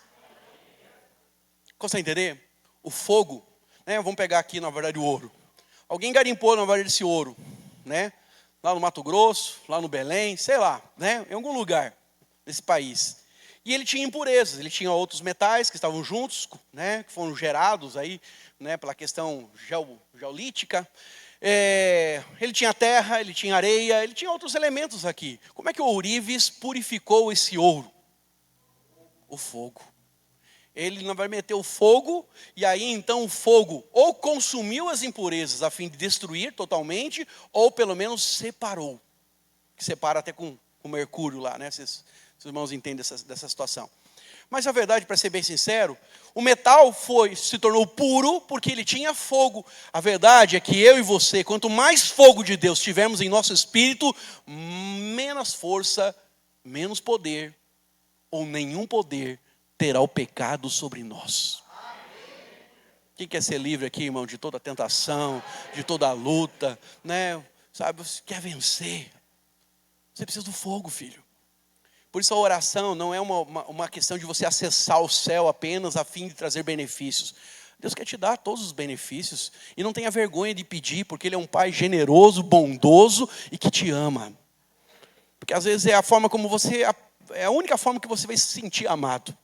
Consegue entender? O fogo, né? Vamos pegar aqui, na verdade, o ouro. Alguém garimpou, na verdade, esse ouro, né? Lá no Mato Grosso, lá no Belém, sei lá, né? Em algum lugar desse país. E ele tinha impurezas, ele tinha outros metais que estavam juntos, né? Que foram gerados aí, né, pela questão geolítica. Ele tinha terra, ele tinha areia, ele tinha outros elementos aqui. Como é que o ourives purificou esse ouro? O fogo. Ele não vai meter o fogo, e aí então o fogo ou consumiu as impurezas a fim de destruir totalmente, ou pelo menos separou. Que separa até com o mercúrio lá, né? Vocês irmãos entendem dessa situação. Mas a verdade, para ser bem sincero, o metal se tornou puro porque ele tinha fogo. A verdade é que eu e você, quanto mais fogo de Deus tivermos em nosso espírito, menos força, menos poder, ou nenhum poder terá o pecado sobre nós. Quem quer ser livre aqui, irmão, de toda tentação, de toda luta, né? Sabe, você quer vencer. Você precisa do fogo, filho. Por isso a oração não é uma questão de você acessar o céu apenas a fim de trazer benefícios. Deus quer te dar todos os benefícios. E não tenha vergonha de pedir, porque Ele é um Pai generoso, bondoso e que te ama. Porque às vezes é a forma como você, é a única forma que você vai se sentir amado.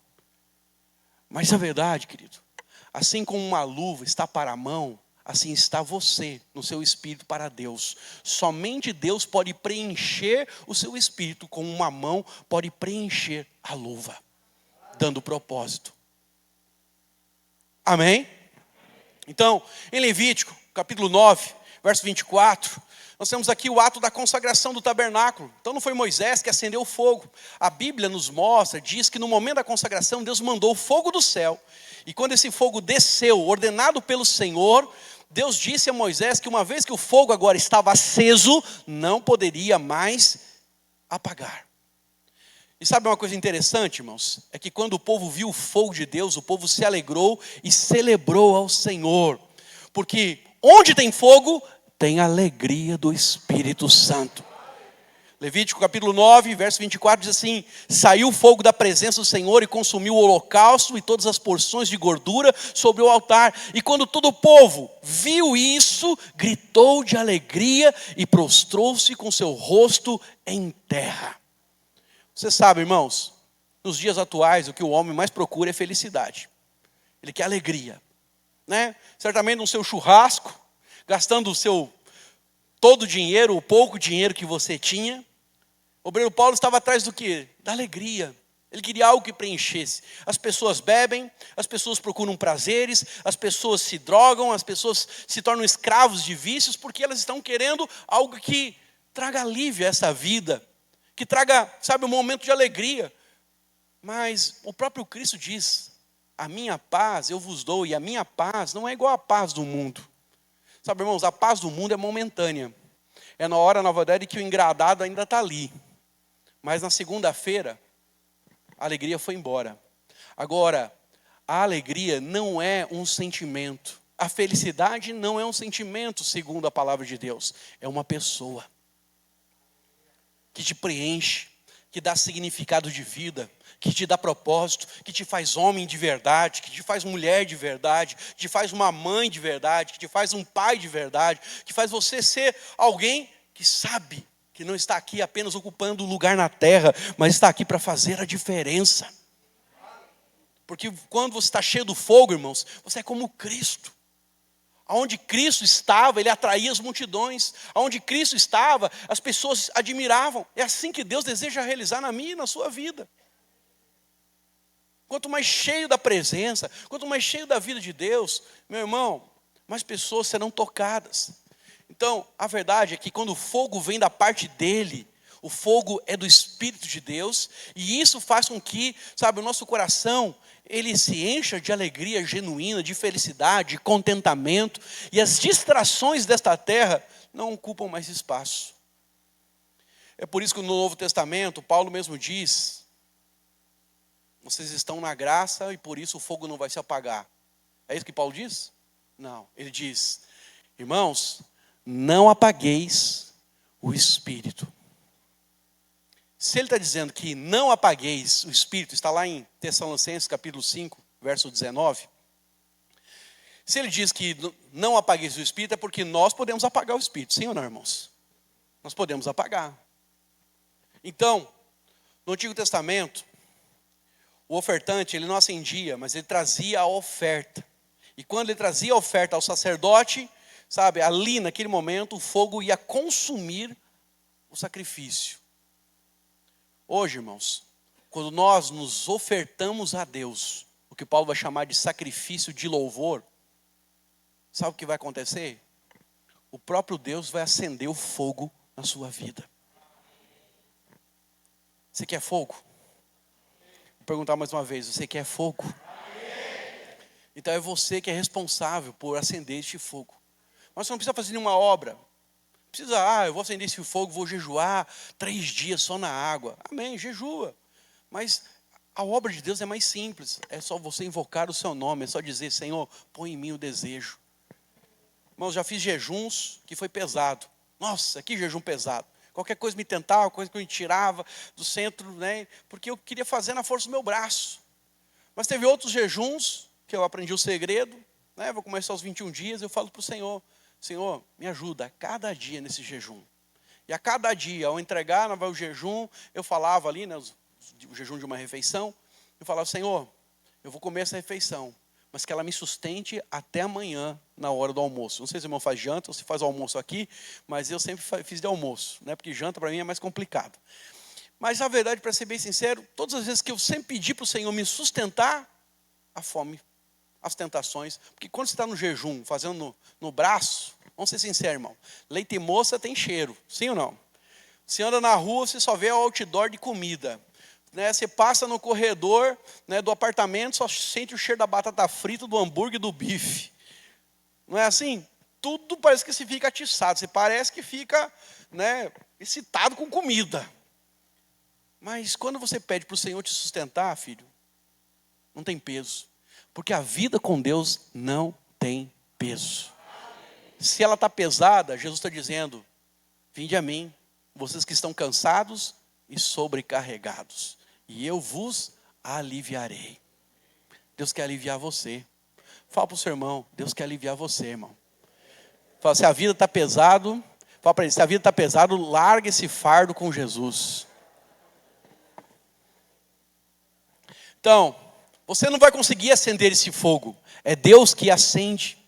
Mas a verdade, querido, assim como uma luva está para a mão, assim está você no seu espírito para Deus. Somente Deus pode preencher o seu espírito, como uma mão pode preencher a luva, dando propósito. Amém? Então, em Levítico, capítulo 9, verso 24, nós temos aqui o ato da consagração do tabernáculo. Então não foi Moisés que acendeu o fogo. A Bíblia nos mostra, diz que no momento da consagração, Deus mandou o fogo do céu. E quando esse fogo desceu, ordenado pelo Senhor, Deus disse a Moisés que uma vez que o fogo agora estava aceso, não poderia mais apagar. E sabe uma coisa interessante, irmãos? É que quando o povo viu o fogo de Deus, o povo se alegrou e celebrou ao Senhor. Porque onde tem fogo, tem alegria do Espírito Santo. Levítico capítulo 9, verso 24 diz assim: saiu o fogo da presença do Senhor e consumiu o holocausto e todas as porções de gordura sobre o altar. E quando todo o povo viu isso, gritou de alegria e prostrou-se com seu rosto em terra. Você sabe, irmãos, nos dias atuais o que o homem mais procura é felicidade. Ele quer alegria, né? Certamente no seu churrasco, gastando o seu todo o dinheiro, o pouco dinheiro que você tinha. O obreiro Paulo estava atrás do quê? Da alegria. Ele queria algo que preenchesse. As pessoas bebem, as pessoas procuram prazeres, as pessoas se drogam, as pessoas se tornam escravos de vícios, porque elas estão querendo algo que traga alívio a essa vida, que traga, sabe, um momento de alegria. Mas o próprio Cristo diz: a minha paz eu vos dou, e a minha paz não é igual à paz do mundo. Sabe, irmãos, a paz do mundo é momentânea. É na hora, na verdade, que o engradado ainda está ali. Mas na segunda-feira, a alegria foi embora. Agora, a alegria não é um sentimento. A felicidade não é um sentimento, segundo a palavra de Deus. É uma pessoa que te preenche, que dá significado de vida, que te dá propósito, que te faz homem de verdade, que te faz mulher de verdade, que te faz uma mãe de verdade, que te faz um pai de verdade, que faz você ser alguém que sabe que não está aqui apenas ocupando um lugar na terra, mas está aqui para fazer a diferença. Porque quando você está cheio do fogo, irmãos, você é como Cristo. Aonde Cristo estava, Ele atraía as multidões. Aonde Cristo estava, as pessoas admiravam. É assim que Deus deseja realizar na minha e na sua vida. Quanto mais cheio da presença, quanto mais cheio da vida de Deus, meu irmão, mais pessoas serão tocadas. Então, a verdade é que quando o fogo vem da parte dEle, o fogo é do Espírito de Deus, e isso faz com que, sabe, o nosso coração, ele se encha de alegria genuína, de felicidade, de contentamento, e as distrações desta terra não ocupam mais espaço. É por isso que no Novo Testamento, Paulo mesmo diz: vocês estão na graça e por isso o fogo não vai se apagar. É isso que Paulo diz? Não, ele diz: irmãos, não apagueis o Espírito. Se ele está dizendo que não apagueis o Espírito, está lá em Tessalonicenses capítulo 5, verso 19. Se ele diz que não apagueis o Espírito, é porque nós podemos apagar o Espírito. Sim ou não, irmãos? Nós podemos apagar. Então, no Antigo Testamento, o ofertante, ele não acendia, mas ele trazia a oferta. E quando ele trazia a oferta ao sacerdote, sabe, ali naquele momento, o fogo ia consumir o sacrifício. Hoje, irmãos, quando nós nos ofertamos a Deus, o que Paulo vai chamar de sacrifício de louvor, sabe o que vai acontecer? O próprio Deus vai acender o fogo na sua vida. Você quer fogo? Vou perguntar mais uma vez, você quer fogo? Então é você que é responsável por acender este fogo. Mas você não precisa fazer nenhuma obra. Precisa, eu vou acender esse fogo, vou jejuar 3 dias só na água. Amém, jejua. Mas a obra de Deus é mais simples. É só você invocar o seu nome, é só dizer: Senhor, põe em mim o desejo. Irmãos, já fiz jejuns que foi pesado. Nossa, que jejum pesado. Qualquer coisa me tentava, coisa que eu me tirava do centro, né? Porque eu queria fazer na força do meu braço. Mas teve outros jejuns que eu aprendi o segredo. né, vou começar os 21 dias, eu falo para o Senhor, Senhor, me ajuda a cada dia nesse jejum. E a cada dia, ao entregar o jejum, eu falava ali, né, o jejum de uma refeição, eu falava, Senhor, eu vou comer essa refeição, mas que ela me sustente até amanhã, na hora do almoço. Não sei se o irmão faz janta ou se faz o almoço aqui, mas eu sempre fiz de almoço, né, porque janta para mim é mais complicado. Mas a verdade, para ser bem sincero, todas as vezes que eu sempre pedi para o Senhor me sustentar, a fome, as tentações. Porque quando você está no jejum, fazendo no braço, vamos ser sinceros, irmão, leite moça tem cheiro, sim ou não? Você anda na rua, você só vê o outdoor de comida. Né? Você passa no corredor, né, do apartamento, só sente o cheiro da batata frita, do hambúrguer e do bife. Não é assim? Tudo parece que você fica atiçado, você parece que fica, né, excitado com comida. Mas quando você pede para o Senhor te sustentar, filho, não tem peso. Porque a vida com Deus não tem peso. Se ela está pesada, Jesus está dizendo, vinde a mim, vocês que estão cansados e sobrecarregados, e eu vos aliviarei. Deus quer aliviar você. Fala para o seu irmão, Deus quer aliviar você, irmão. Fala, se a vida está pesado, fala para ele, se a vida está pesado, larga esse fardo com Jesus. Então, você não vai conseguir acender esse fogo. É Deus que acende.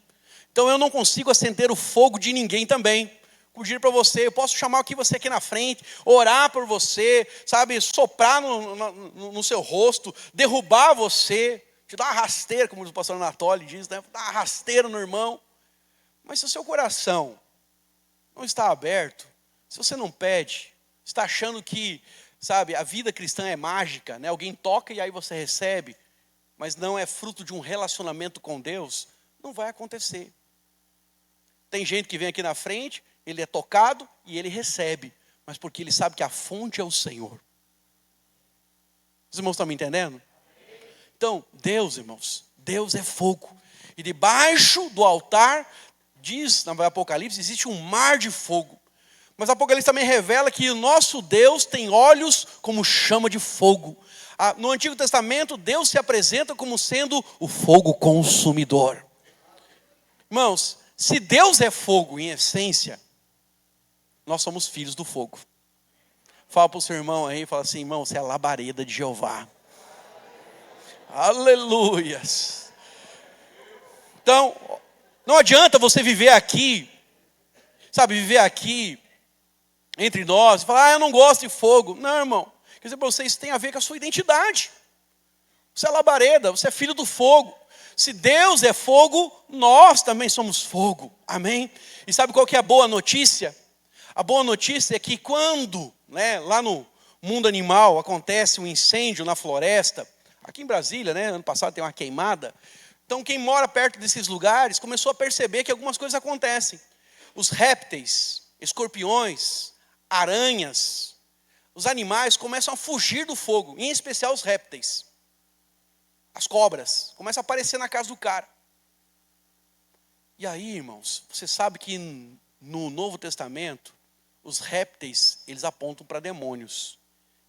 Então eu não consigo acender o fogo de ninguém também. Pedir para você, eu posso chamar você aqui na frente, orar por você, sabe, soprar no seu rosto, derrubar você, te dar uma rasteira, como o pastor Anatoly diz, né? Dar uma rasteira no irmão. Mas se o seu coração não está aberto, se você não pede, está achando que, sabe, a vida cristã é mágica, né? Alguém toca e aí você recebe, mas não é fruto de um relacionamento com Deus, não vai acontecer. Tem gente que vem aqui na frente, ele é tocado e ele recebe, mas porque ele sabe que a fonte é o Senhor. Os irmãos estão me entendendo? Então, Deus, irmãos, Deus é fogo. E debaixo do altar, diz no Apocalipse, existe um mar de fogo. Mas o Apocalipse também revela que o nosso Deus tem olhos como chama de fogo. No Antigo Testamento, Deus se apresenta como sendo o fogo consumidor. Irmãos, se Deus é fogo em essência, nós somos filhos do fogo. Fala para o seu irmão aí, fala assim, irmão, você é a labareda de Jeová. Aleluias. Então, não adianta você viver aqui, sabe, viver aqui, entre nós, e falar, eu não gosto de fogo. Não, irmão, quer dizer para você, isso tem a ver com a sua identidade. Você é labareda, você é filho do fogo. Se Deus é fogo, nós também somos fogo. Amém? E sabe qual que é a boa notícia? A boa notícia é que quando, né, lá no mundo animal acontece um incêndio na floresta, aqui em Brasília, né, ano passado tem uma queimada, então quem mora perto desses lugares começou a perceber que algumas coisas acontecem. Os répteis, escorpiões, aranhas, os animais começam a fugir do fogo, em especial os répteis. As cobras começam a aparecer na casa do cara. E aí, irmãos, você sabe que no Novo Testamento, os répteis, eles apontam para demônios.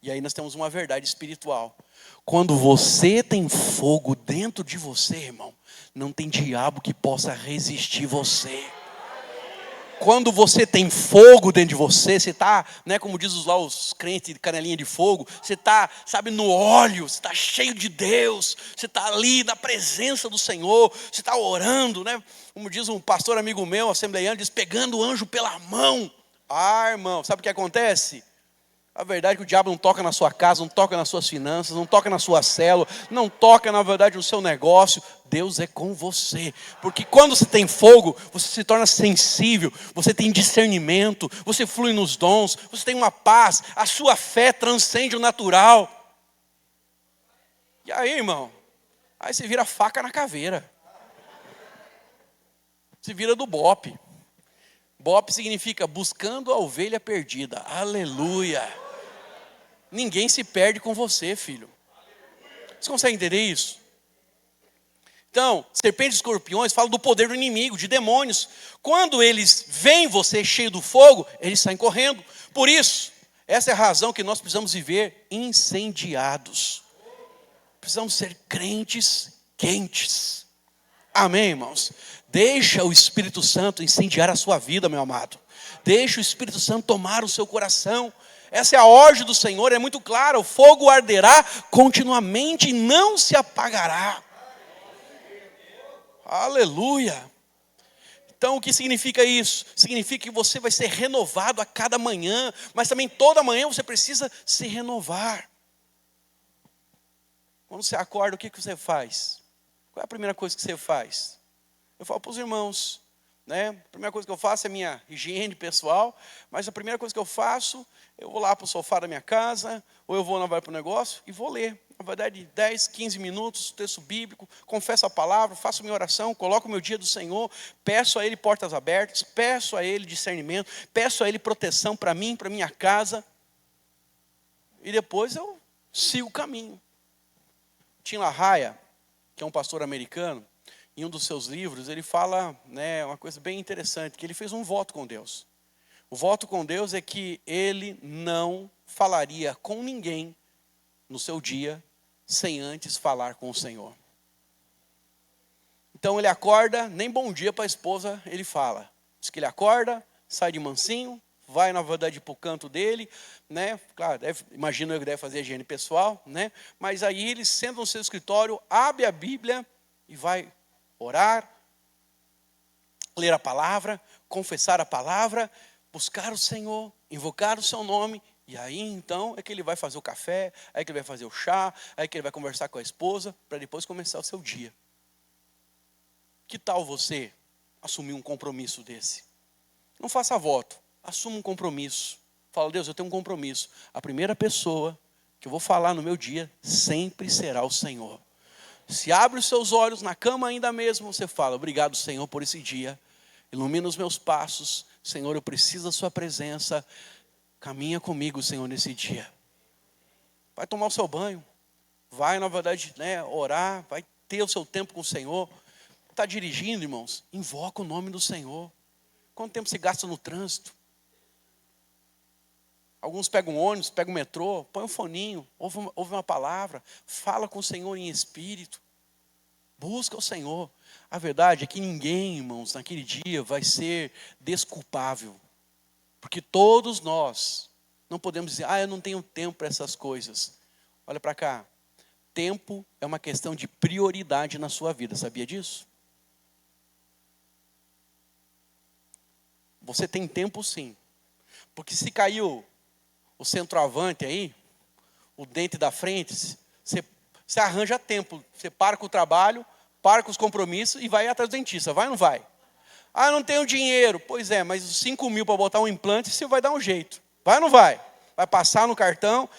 E aí nós temos uma verdade espiritual. Quando você tem fogo dentro de você, irmão, não tem diabo que possa resistir você. Quando você tem fogo dentro de você, você está, né, como diz lá os crentes de canelinha de fogo, você está, sabe, no óleo, você está cheio de Deus, você está ali na presença do Senhor, você está orando, né? Como diz um pastor amigo meu, assembleiano, diz, pegando o anjo pela mão. Ah, irmão, sabe o que acontece? A verdade é que o diabo não toca na sua casa, não toca nas suas finanças, não toca na sua célula, não toca, na verdade, no seu negócio. Deus é com você. Porque quando você tem fogo, você se torna sensível, você tem discernimento, você flui nos dons, você tem uma paz, a sua fé transcende o natural. E aí, irmão? Aí você vira faca na caveira. Você vira do bope. Bope significa buscando a ovelha perdida. Aleluia. Ninguém se perde com você, filho. Você consegue entender isso? Então, serpentes e escorpiões falam do poder do inimigo, de demônios. Quando eles veem você cheio do fogo, eles saem correndo. Por isso, essa é a razão que nós precisamos viver incendiados. Precisamos ser crentes quentes, Amém, irmãos? Deixa o Espírito Santo incendiar a sua vida, meu amado. Deixa o Espírito Santo tomar o seu coração. Essa é a ordem do Senhor, é muito clara. O fogo arderá continuamente e não se apagará. Aleluia. Então o que significa isso? Significa que você vai ser renovado a cada manhã. Mas também toda manhã você precisa se renovar. Quando você acorda, o que você faz? Qual é a primeira coisa que você faz? Eu falo para os irmãos, né? A primeira coisa que eu faço é minha higiene pessoal, mas a primeira coisa que eu faço, eu vou lá para o sofá da minha casa, ou eu vou para o negócio e vou ler. Na verdade, 10, 15 minutos, texto bíblico, confesso a palavra, faço minha oração, coloco o meu dia do Senhor, peço a Ele portas abertas, peço a Ele discernimento, peço a Ele proteção para mim, para minha casa, e depois eu sigo o caminho. Tim LaHaye, que é um pastor americano, em um dos seus livros, ele fala, né, uma coisa bem interessante, que ele fez um voto com Deus. O voto com Deus é que ele não falaria com ninguém no seu dia, sem antes falar com o Senhor. Então ele acorda, nem bom dia para a esposa ele fala. Diz que ele acorda, sai de mansinho, vai na verdade para o canto dele, né? Claro, imagino eu que deve fazer higiene pessoal, né? Mas aí ele senta no seu escritório, abre a Bíblia e vai orar, ler a palavra, confessar a palavra, buscar o Senhor, invocar o seu nome, e aí então é que ele vai fazer o café, aí que ele vai fazer o chá, aí que ele vai conversar com a esposa, para depois começar o seu dia. Que tal você assumir um compromisso desse? Não faça voto, assuma um compromisso. Fala, Deus, eu tenho um compromisso. A primeira pessoa que eu vou falar no meu dia sempre será o Senhor. Se abre os seus olhos na cama ainda mesmo, você fala, obrigado, Senhor, por esse dia. Ilumina os meus passos. Senhor, eu preciso da sua presença. Caminha comigo, Senhor, nesse dia. Vai tomar o seu banho. Vai, na verdade, né, orar. Vai ter o seu tempo com o Senhor. Está dirigindo, irmãos? Invoca o nome do Senhor. Quanto tempo você gasta no trânsito? Alguns pegam um ônibus, pegam um metrô, põe um foninho, ouve uma palavra, fala com o Senhor em espírito, busca o Senhor. A verdade é que ninguém, irmãos, naquele dia vai ser desculpável, porque todos nós não podemos dizer, eu não tenho tempo para essas coisas. Olha para cá, tempo é uma questão de prioridade na sua vida, sabia disso? Você tem tempo sim, porque se caiu o centroavante aí, o dente da frente, você arranja tempo. Você para com o trabalho, para com os compromissos e vai atrás do dentista. Vai ou não vai? Não tenho dinheiro. Pois é, mas os 5 mil para botar um implante, você vai dar um jeito. Vai ou não vai? Vai passar no cartão.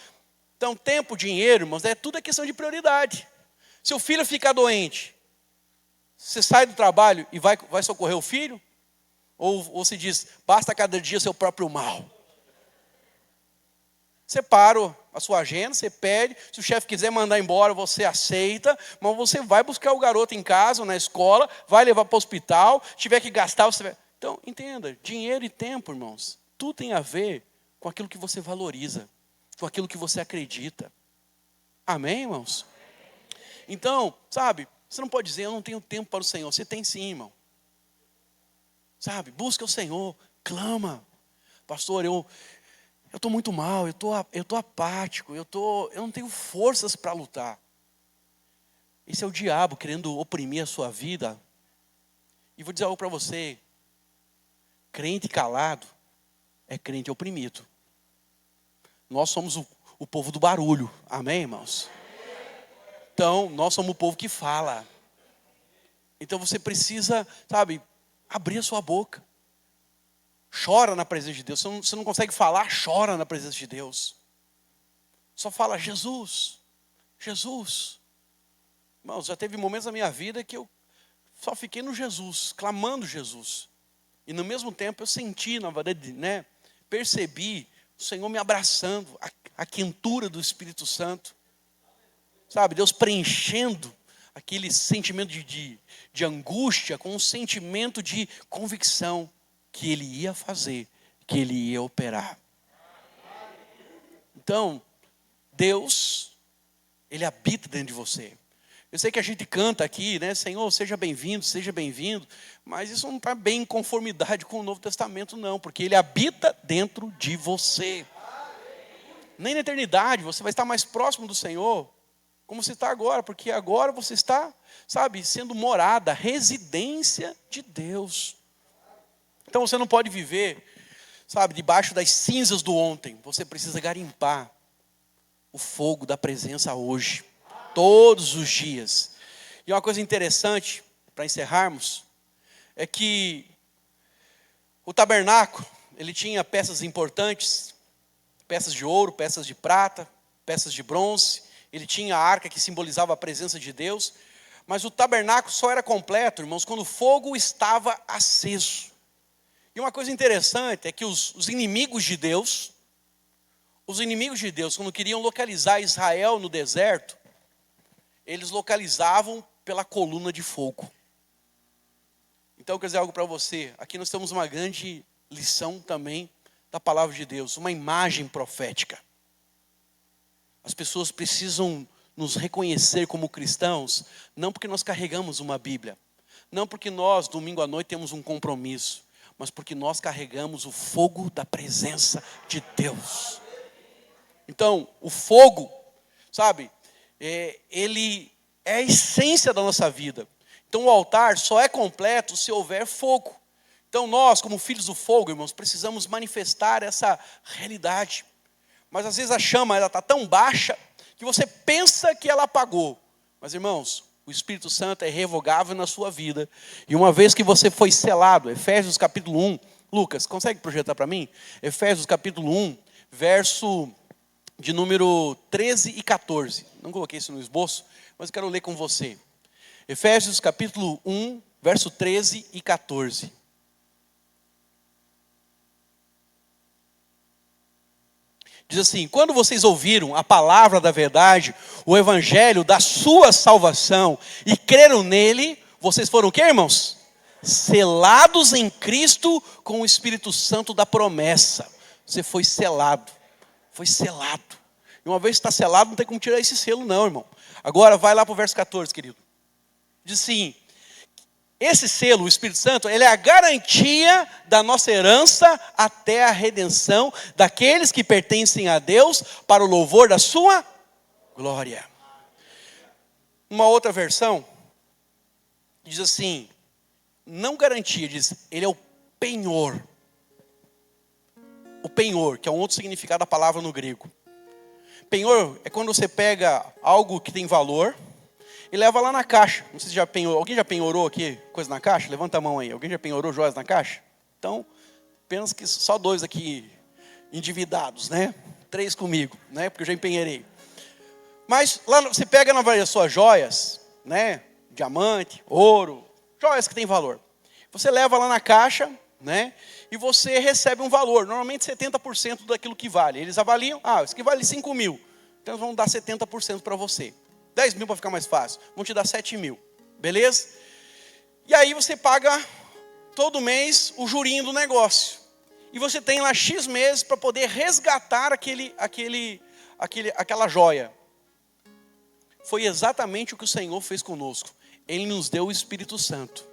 Então, tempo, dinheiro, irmãos, tudo é questão de prioridade. Se o filho ficar doente, você sai do trabalho e vai socorrer o filho? Ou se diz, basta cada dia seu próprio mal? Você para a sua agenda, você pede, se o chefe quiser mandar embora, você aceita, mas você vai buscar o garoto em casa ou na escola, vai levar para o hospital, tiver que gastar, você vai... Então, entenda, dinheiro e tempo, irmãos, tudo tem a ver com aquilo que você valoriza, com aquilo que você acredita. Amém, irmãos? Então, sabe, você não pode dizer, eu não tenho tempo para o Senhor. Você tem sim, irmão. Sabe, busca o Senhor, clama. Pastor, eu estou muito mal, eu estou apático, eu não tenho forças para lutar. Esse é o diabo querendo oprimir a sua vida. E vou dizer algo para você. Crente calado é crente oprimido. Nós somos o povo do barulho. Amém, irmãos? Então, nós somos o povo que fala. Então você precisa, sabe, abrir a sua boca. Chora na presença de Deus. Você não consegue falar, chora na presença de Deus. Só fala, Jesus, Jesus. Irmãos, já teve momentos na minha vida que eu só fiquei no Jesus, clamando Jesus. E no mesmo tempo eu senti, na verdade, né, percebi o Senhor me abraçando, a quentura do Espírito Santo. Sabe, Deus preenchendo aquele sentimento de angústia com um sentimento de convicção que Ele ia fazer, que Ele ia operar. Então, Deus, Ele habita dentro de você. Eu sei que a gente canta aqui, né? Senhor, seja bem-vindo, mas isso não está bem em conformidade com o Novo Testamento, não, porque Ele habita dentro de você. Nem na eternidade você vai estar mais próximo do Senhor, como você está agora, porque agora você está, sabe, sendo morada, residência de Deus. Então você não pode viver, sabe, debaixo das cinzas do ontem. Você precisa garimpar o fogo da presença hoje, todos os dias. E uma coisa interessante, para encerrarmos, é que o tabernáculo, ele tinha peças importantes, peças de ouro, peças de prata, peças de bronze. Ele tinha a arca que simbolizava a presença de Deus. Mas o tabernáculo só era completo, irmãos, quando o fogo estava aceso. E uma coisa interessante é que os inimigos de Deus, quando queriam localizar Israel no deserto, eles localizavam pela coluna de fogo. Então, eu quero dizer algo para você. Aqui nós temos uma grande lição também da palavra de Deus, uma imagem profética. As pessoas precisam nos reconhecer como cristãos, não porque nós carregamos uma Bíblia, não porque nós, domingo à noite, temos um compromisso, mas porque nós carregamos o fogo da presença de Deus. Então, o fogo, sabe, ele é a essência da nossa vida. Então, o altar só é completo se houver fogo. Então, nós, como filhos do fogo, irmãos, precisamos manifestar essa realidade. Mas, às vezes, a chama está tão baixa que você pensa que ela apagou. Mas, irmãos, o Espírito Santo é irrevogável na sua vida. E uma vez que você foi selado, Efésios capítulo 1, Lucas, consegue projetar para mim? Efésios capítulo 1, verso de número 13 e 14. Não coloquei isso no esboço, mas eu quero ler com você. Efésios capítulo 1, verso 13 e 14. Diz assim: quando vocês ouviram a palavra da verdade, o evangelho da sua salvação, e creram nele, vocês foram o quê, irmãos? Selados em Cristo com o Espírito Santo da promessa. Você foi selado. Foi selado. E uma vez que está selado, não tem como tirar esse selo não, irmão. Agora vai lá para o verso 14, querido. Diz assim: esse selo, o Espírito Santo, ele é a garantia da nossa herança até a redenção daqueles que pertencem a Deus para o louvor da sua glória. Uma outra versão diz assim, não garantia, diz, ele é o penhor. O penhor, que é um outro significado da palavra no grego. Penhor é quando você pega algo que tem valor e leva lá na caixa. Não sei se já penhorou. Alguém já penhorou aqui coisa na caixa? Levanta a mão aí. Alguém já penhorou joias na caixa? Então, penso que só 2 aqui endividados, né? 3 comigo, né? Porque eu já empenhorei. Mas lá você pega na verdade as suas joias, né? Diamante, ouro, joias que têm valor. Você leva lá na caixa, né? E você recebe um valor, normalmente 70% daquilo que vale. Eles avaliam, isso aqui vale 5 mil. Então eles vão dar 70% para você. 10 mil para ficar mais fácil. Vão te dar 7 mil. Beleza? E aí você paga todo mês o jurinho do negócio. E você tem lá X meses para poder resgatar aquela joia. Foi exatamente o que o Senhor fez conosco. Ele nos deu o Espírito Santo.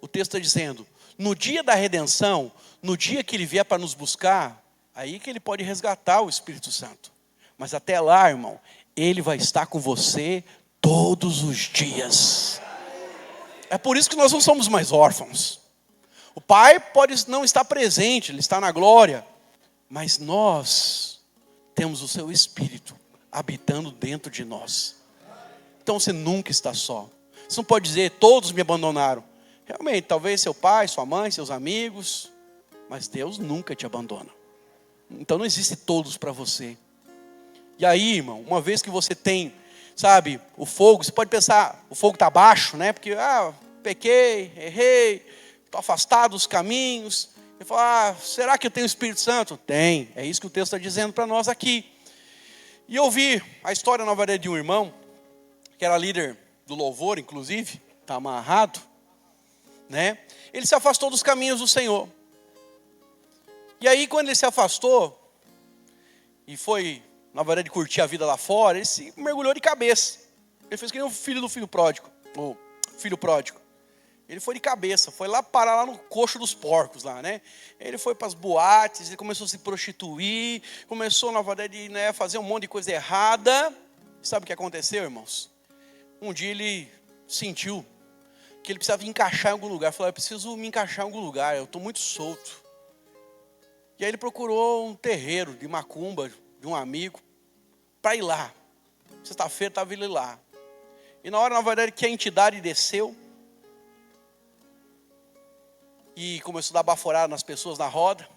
O texto está dizendo, no dia da redenção, no dia que Ele vier para nos buscar, aí que Ele pode resgatar o Espírito Santo. Mas até lá, irmão, Ele vai estar com você todos os dias. É por isso que nós não somos mais órfãos. O Pai pode não estar presente, Ele está na glória. Mas nós temos o Seu Espírito habitando dentro de nós. Então você nunca está só. Você não pode dizer, todos me abandonaram. Realmente, talvez seu pai, sua mãe, seus amigos. Mas Deus nunca te abandona. Então não existe todos para você. E aí, irmão, uma vez que você tem, sabe, o fogo, você pode pensar, o fogo está baixo, né? Porque, pequei, errei, estou afastado dos caminhos. E fala, será que eu tenho o Espírito Santo? Tem, é isso que o texto está dizendo para nós aqui. E eu vi a história, na verdade, de um irmão, que era líder do louvor, inclusive, está amarrado, né? Ele se afastou dos caminhos do Senhor. E aí, quando ele se afastou, e foi, na verdade, curtir a vida lá fora, ele se mergulhou de cabeça. Ele fez que nem o filho pródigo. O filho pródigo. Ele foi de cabeça, foi lá parar lá no coxo dos porcos lá, né? Ele foi para as boates, ele começou a se prostituir, começou na verdade, né, fazer um monte de coisa errada. Sabe o que aconteceu, irmãos? Um dia ele sentiu que ele precisava encaixar em algum lugar. Falou, eu preciso me encaixar em algum lugar, eu estou muito solto. E aí ele procurou um terreiro de macumba, de um amigo, para ir lá. Sexta-feira estava ele lá. E na hora, na verdade, que a entidade desceu, e começou a dar baforada nas pessoas na roda.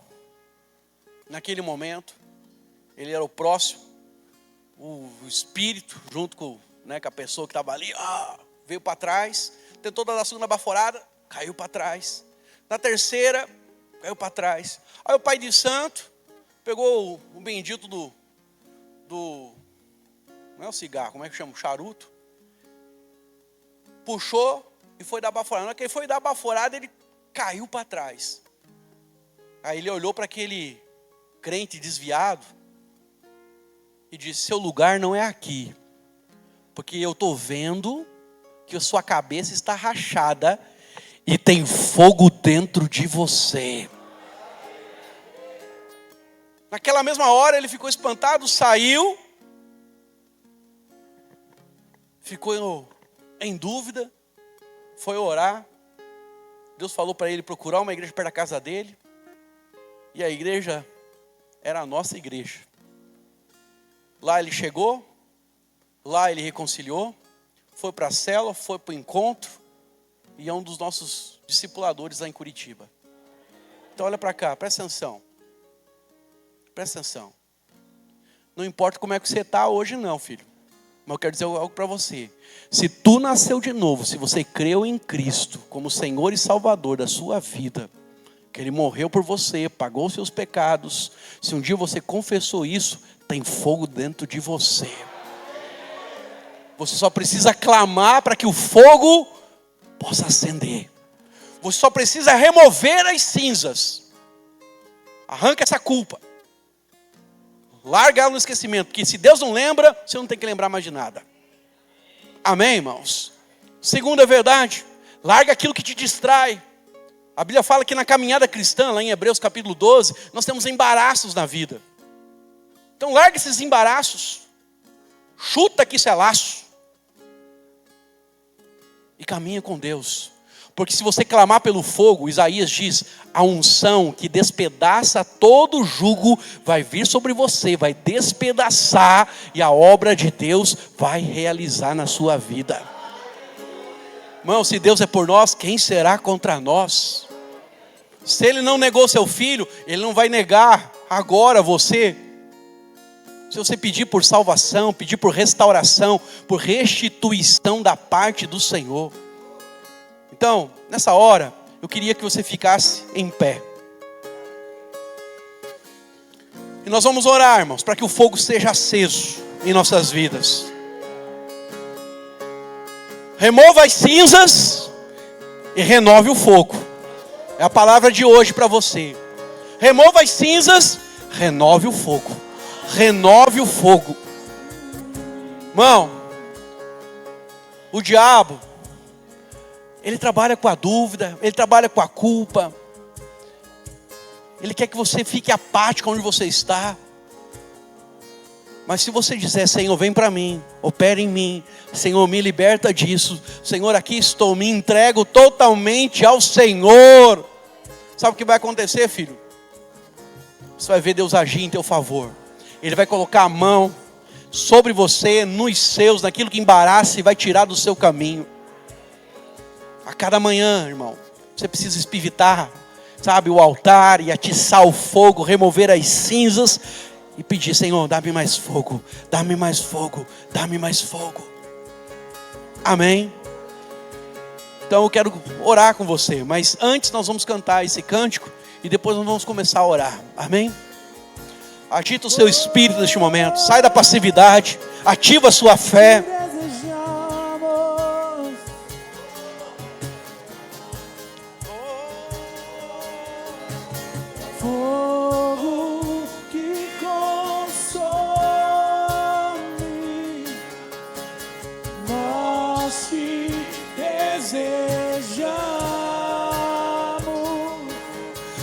Naquele momento, ele era o próximo, o espírito, junto com a pessoa que estava ali, veio para trás, tentou dar a segunda baforada, caiu para trás. Na terceira, caiu para trás. Aí o pai de santo pegou o bendito do não é o cigarro, como é que chama? O charuto. Puxou e foi dar baforada. Na hora que ele foi dar baforada, ele caiu para trás. Aí ele olhou para aquele crente desviado e disse, seu lugar não é aqui, porque eu estou vendo que a sua cabeça está rachada e tem fogo dentro de você. Naquela mesma hora ele ficou espantado, saiu, ficou em dúvida, foi orar. Deus falou para ele procurar uma igreja perto da casa dele. E a igreja era a nossa igreja. Lá ele chegou, lá ele reconciliou, foi para a célula, foi para o encontro, e é um dos nossos discipuladores lá em Curitiba. Então olha para cá, presta atenção. Presta atenção. Não importa como é que você está hoje não, filho. Mas eu quero dizer algo para você. Se tu nasceu de novo, se você creu em Cristo como Senhor e Salvador da sua vida, que Ele morreu por você, pagou os seus pecados, se um dia você confessou isso, tem fogo dentro de você. Você só precisa clamar para que o fogo possa acender. Você só precisa remover as cinzas. Arranca essa culpa. Larga ela no esquecimento, porque se Deus não lembra, você não tem que lembrar mais de nada. Amém, irmãos? Segunda verdade, larga aquilo que te distrai. A Bíblia fala que na caminhada cristã, lá em Hebreus capítulo 12, nós temos embaraços na vida. Então larga esses embaraços, chuta que isso é laço, e caminha com Deus. Porque se você clamar pelo fogo, Isaías diz, a unção que despedaça todo jugo vai vir sobre você, vai despedaçar, e a obra de Deus vai realizar na sua vida. Irmão, se Deus é por nós, quem será contra nós? Se Ele não negou seu filho, Ele não vai negar agora você. Se você pedir por salvação, pedir por restauração, por restituição da parte do Senhor. Então, nessa hora, eu queria que você ficasse em pé. E nós vamos orar, irmãos, para que o fogo seja aceso em nossas vidas. Remova as cinzas e renove o fogo. É a palavra de hoje para você. Remova as cinzas, renove o fogo. Renove o fogo. Irmão, o diabo, ele trabalha com a dúvida, ele trabalha com a culpa. Ele quer que você fique apático onde você está. Mas se você disser, Senhor, vem para mim, opera em mim, Senhor, me liberta disso, Senhor, aqui estou, me entrego totalmente ao Senhor. Sabe o que vai acontecer, filho? Você vai ver Deus agir em teu favor. Ele vai colocar a mão sobre você, nos seus, naquilo que embaraça e vai tirar do seu caminho. A cada manhã, irmão, você precisa espivitar, sabe, o altar e atiçar o fogo, remover as cinzas e pedir, Senhor, dá-me mais fogo, dá-me mais fogo, dá-me mais fogo. Amém? Então eu quero orar com você, mas antes nós vamos cantar esse cântico e depois nós vamos começar a orar. Amém? Agita o seu espírito neste momento, sai da passividade, ativa a sua fé. Nós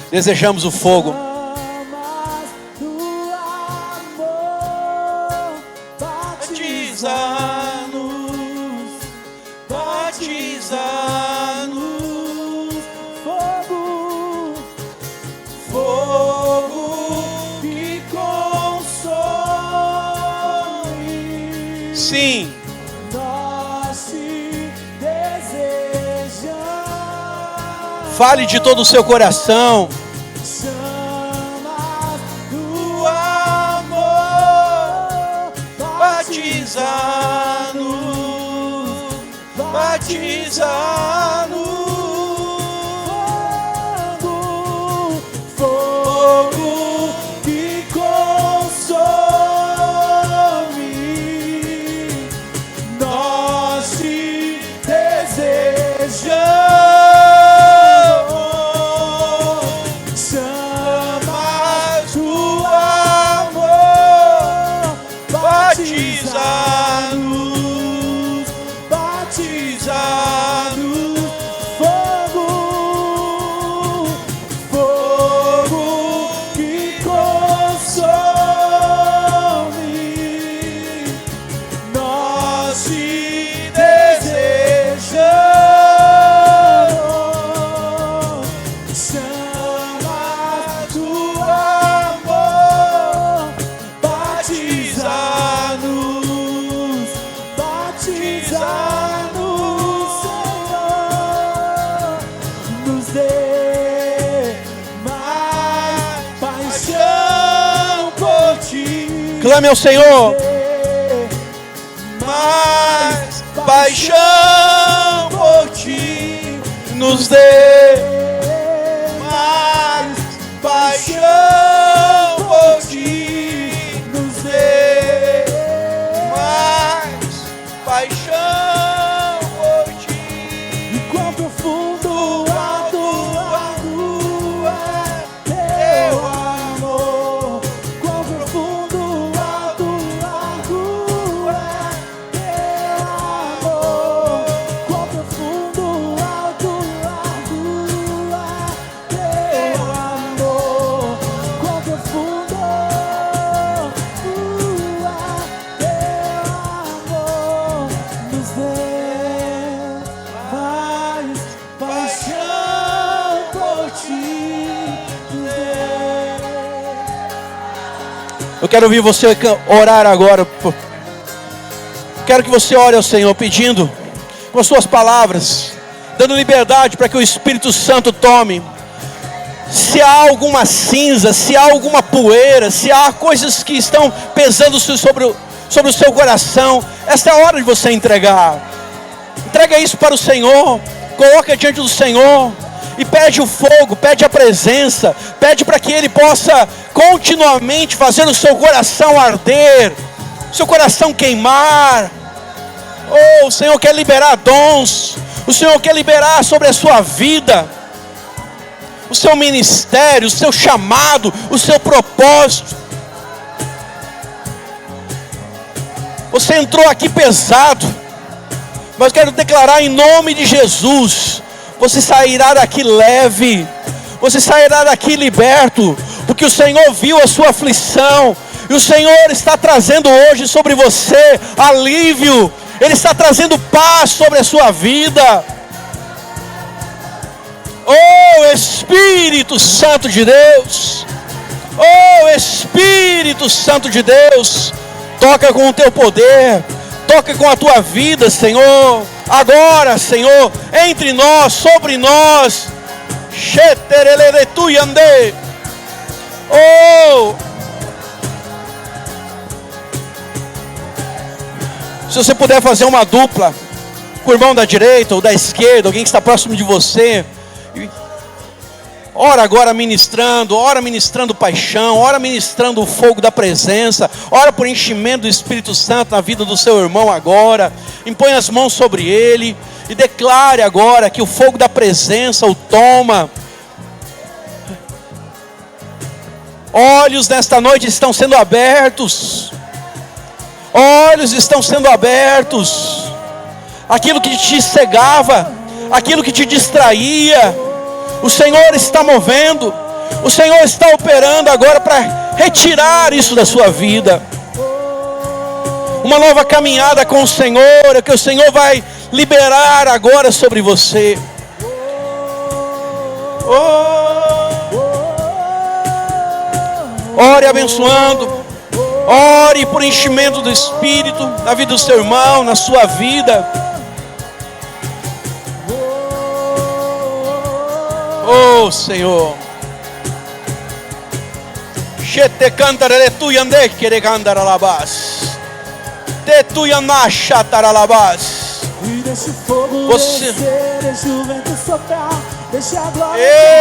Desejamos o fogo. Batiza-nos, batiza-nos, fogo, fogo que consome. Sim. Nós te desejamos. Fale de todo o seu coração. Chamas do amor, batiza-nos, batiza-nos, fogo que consome. Nós te desejamos. Chamas do amor, batiza-nos, batiza-nos, fogo, fogo que consome. Nós te desejamos. Chamas do amor, batiza-nos, batiza-nos, Senhor. Nos dê mais paixão por ti. Clame ao Senhor. Mais paixão por ti. Nos dê mais paixão por ti. Nos dê mais paixão por ti. E quão profundo, alto é teu amor. Quão profundo, alto é teu amor. Quão profundo, alto é teu amor. Quão profundo é teu amor. Nos dê mais paixão por ti. Eu quero ouvir você orar agora. Quero que você ore ao Senhor pedindo com as suas palavras, dando liberdade para que o Espírito Santo tome. Se há alguma cinza, se há alguma poeira, se há coisas que estão pesando sobre o seu coração, essa é a hora de você entregar. Entrega isso para o Senhor, coloca diante do Senhor e pede o fogo, pede a presença, pede para que Ele possa continuamente fazer o seu coração arder, o seu coração queimar. Oh, o Senhor quer liberar dons, o Senhor quer liberar sobre a sua vida, o seu ministério, o seu chamado, o seu propósito. Você entrou aqui pesado, mas quero declarar em nome de Jesus, você sairá daqui leve, você sairá daqui liberto, porque o Senhor viu a sua aflição, e o Senhor está trazendo hoje sobre você alívio, Ele está trazendo paz sobre a sua vida. Oh Espírito Santo de Deus, oh Espírito Santo de Deus, toca com o teu poder, toca com a tua vida, Senhor. Agora, Senhor, entre nós, sobre nós. Oh, se você puder fazer uma dupla com o irmão da direita ou da esquerda, alguém que está próximo de você, ora agora ministrando, ora ministrando paixão, ora ministrando o fogo da presença, ora por enchimento do Espírito Santo na vida do seu irmão agora. Impõe as mãos sobre ele e declare agora que o fogo da presença o toma. Olhos nesta noite estão sendo abertos. Olhos estão sendo abertos. Aquilo que te cegava, aquilo que te distraía, o Senhor está movendo. O Senhor está operando agora para retirar isso da sua vida. Uma nova caminhada com o Senhor, é que o Senhor vai liberar agora sobre você. Ore abençoando. Ore por enchimento do Espírito na vida do seu irmão, na sua vida. Oh Senhor. Te cantaré tu yande quere cantar alabás. Te tu yanasha taralabás. E deixa o fogo Você... descer, deixa o vento soprar, deixa a glória cair.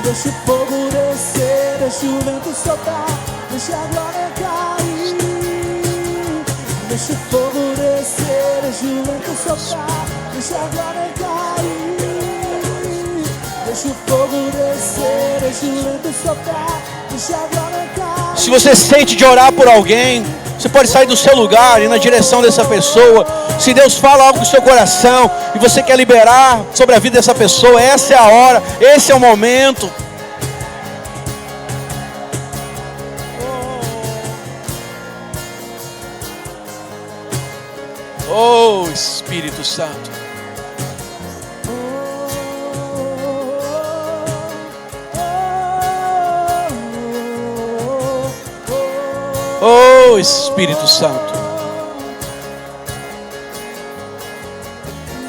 Deixa o fogo descer, deixa o vento soprar, deixa a glória cair. Deixa o fogo descer, deixa o vento soprar, deixa a glória cair. Deixa o fogo descer, deixa o vento soprar, deixa a glória cair. Se você sente de orar por alguém, você pode sair do seu lugar e ir na direção dessa pessoa. Se Deus fala algo no seu coração e você quer liberar sobre a vida dessa pessoa, essa é a hora, esse é o momento. Oh Espírito Santo. Oh Espírito Santo.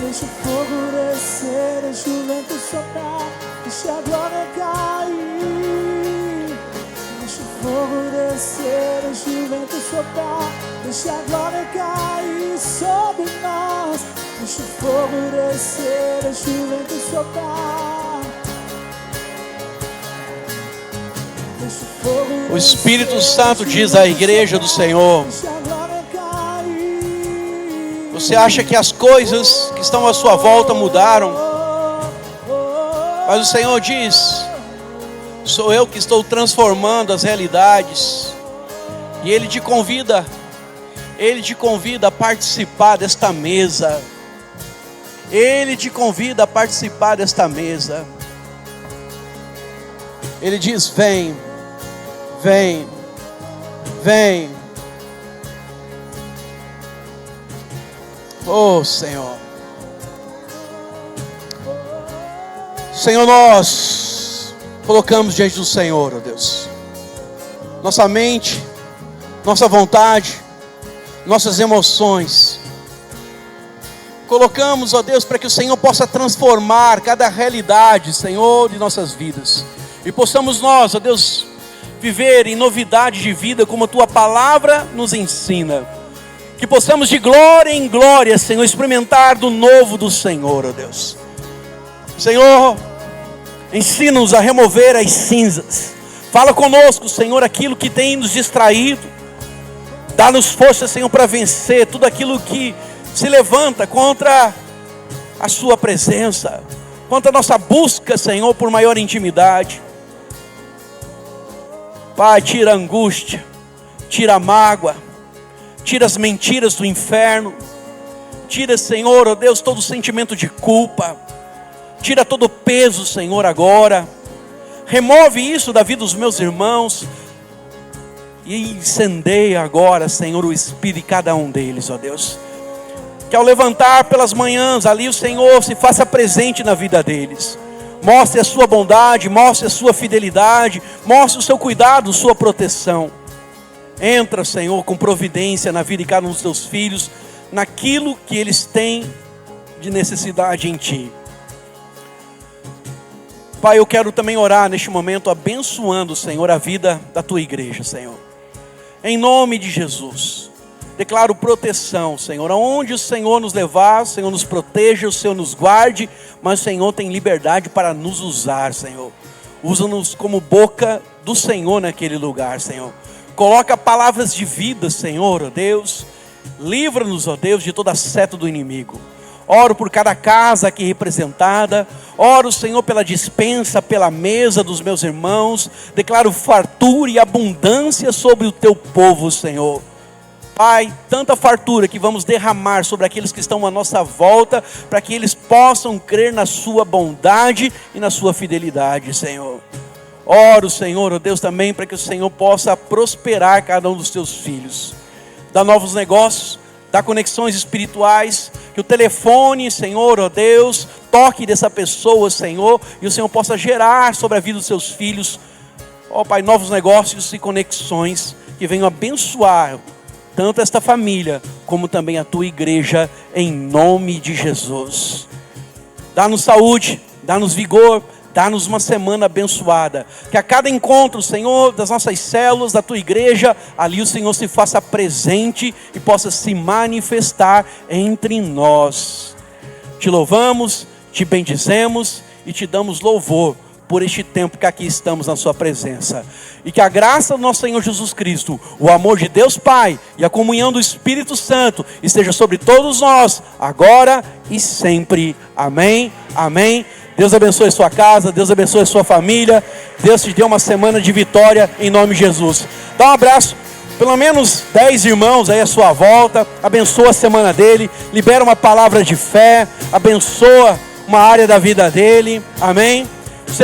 Deixa o fogo descer, deixa o vento soprar, deixa a glória cair. Deixa o fogo descer, deixa o vento soprar, deixa a glória cair sobre nós. Deixa o fogo descer, deixa o vento soprar. Deixa o fogo O Espírito Santo diz à igreja do Senhor: deixa a glória cair. você acha que as coisas que estão à sua volta mudaram? Mas o Senhor diz: sou eu que estou transformando as realidades. E Ele te convida a participar desta mesa. Ele te convida a participar desta mesa. Ele diz: vem, vem, vem. Oh Senhor. Senhor, nós colocamos diante do Senhor, ó Deus, nossa mente, nossa vontade, nossas emoções. Colocamos, ó Deus, para que o Senhor possa transformar cada realidade, Senhor, de nossas vidas. E possamos nós, ó Deus, viver em novidade de vida, como a Tua palavra nos ensina. Que possamos de glória em glória, Senhor, experimentar do novo do Senhor, ó Deus. Senhor, ensina-nos a remover as cinzas. Fala conosco, Senhor, aquilo que tem nos distraído. Dá-nos força, Senhor, para vencer tudo aquilo que se levanta contra a Sua presença, contra a nossa busca, Senhor, por maior intimidade. Pai, tira a angústia, tira a mágoa, tira as mentiras do inferno. Tira, Senhor, ó Deus, todo sentimento de culpa. Tira todo o peso, Senhor, agora. Remove isso da vida dos meus irmãos. E incendeia agora, Senhor, o espírito de cada um deles, ó Deus. Que ao levantar pelas manhãs, ali o Senhor se faça presente na vida deles. Mostre a Sua bondade, mostre a Sua fidelidade, mostre o Seu cuidado, Sua proteção. Entra, Senhor, com providência na vida de cada um dos Teus filhos, naquilo que eles têm de necessidade em Ti. Pai, eu quero também orar neste momento, abençoando, Senhor, a vida da Tua igreja, Senhor. Em nome de Jesus, declaro proteção, Senhor. Aonde o Senhor nos levar, o Senhor nos proteja, o Senhor nos guarde, mas o Senhor tem liberdade para nos usar, Senhor. Usa-nos como boca do Senhor naquele lugar, Senhor. Coloca palavras de vida, Senhor, ó Deus. Livra-nos, ó Deus, de toda seta do inimigo. Oro por cada casa aqui representada. Oro, Senhor, pela dispensa, pela mesa dos meus irmãos. Declaro fartura e abundância sobre o Teu povo, Senhor. Pai, tanta fartura que vamos derramar sobre aqueles que estão à nossa volta, para que eles possam crer na sua bondade e na sua fidelidade, Senhor. Oro, Senhor, ó Deus, também para que o Senhor possa prosperar cada um dos teus filhos. Dá novos negócios, dá conexões espirituais, que o telefone, Senhor, ó Deus, toque dessa pessoa, Senhor, e o Senhor possa gerar sobre a vida dos seus filhos, ó Pai, novos negócios e conexões que venham abençoar tanto esta família, como também a tua igreja, em nome de Jesus. Dá-nos saúde, dá-nos vigor, dá-nos uma semana abençoada. Que a cada encontro, Senhor, das nossas células, da tua igreja, ali o Senhor se faça presente e possa se manifestar entre nós. Te louvamos, te bendizemos e te damos louvor por este tempo que aqui estamos na sua presença. E que a graça do nosso Senhor Jesus Cristo, o amor de Deus Pai e a comunhão do Espírito Santo esteja sobre todos nós, agora e sempre. Amém, amém. Deus abençoe a sua casa, Deus abençoe a sua família. Deus te dê uma semana de vitória em nome de Jesus. Dá um abraço, pelo menos 10 irmãos aí à sua volta. Abençoa a semana dele, libera uma palavra de fé, abençoa uma área da vida dele. Amém.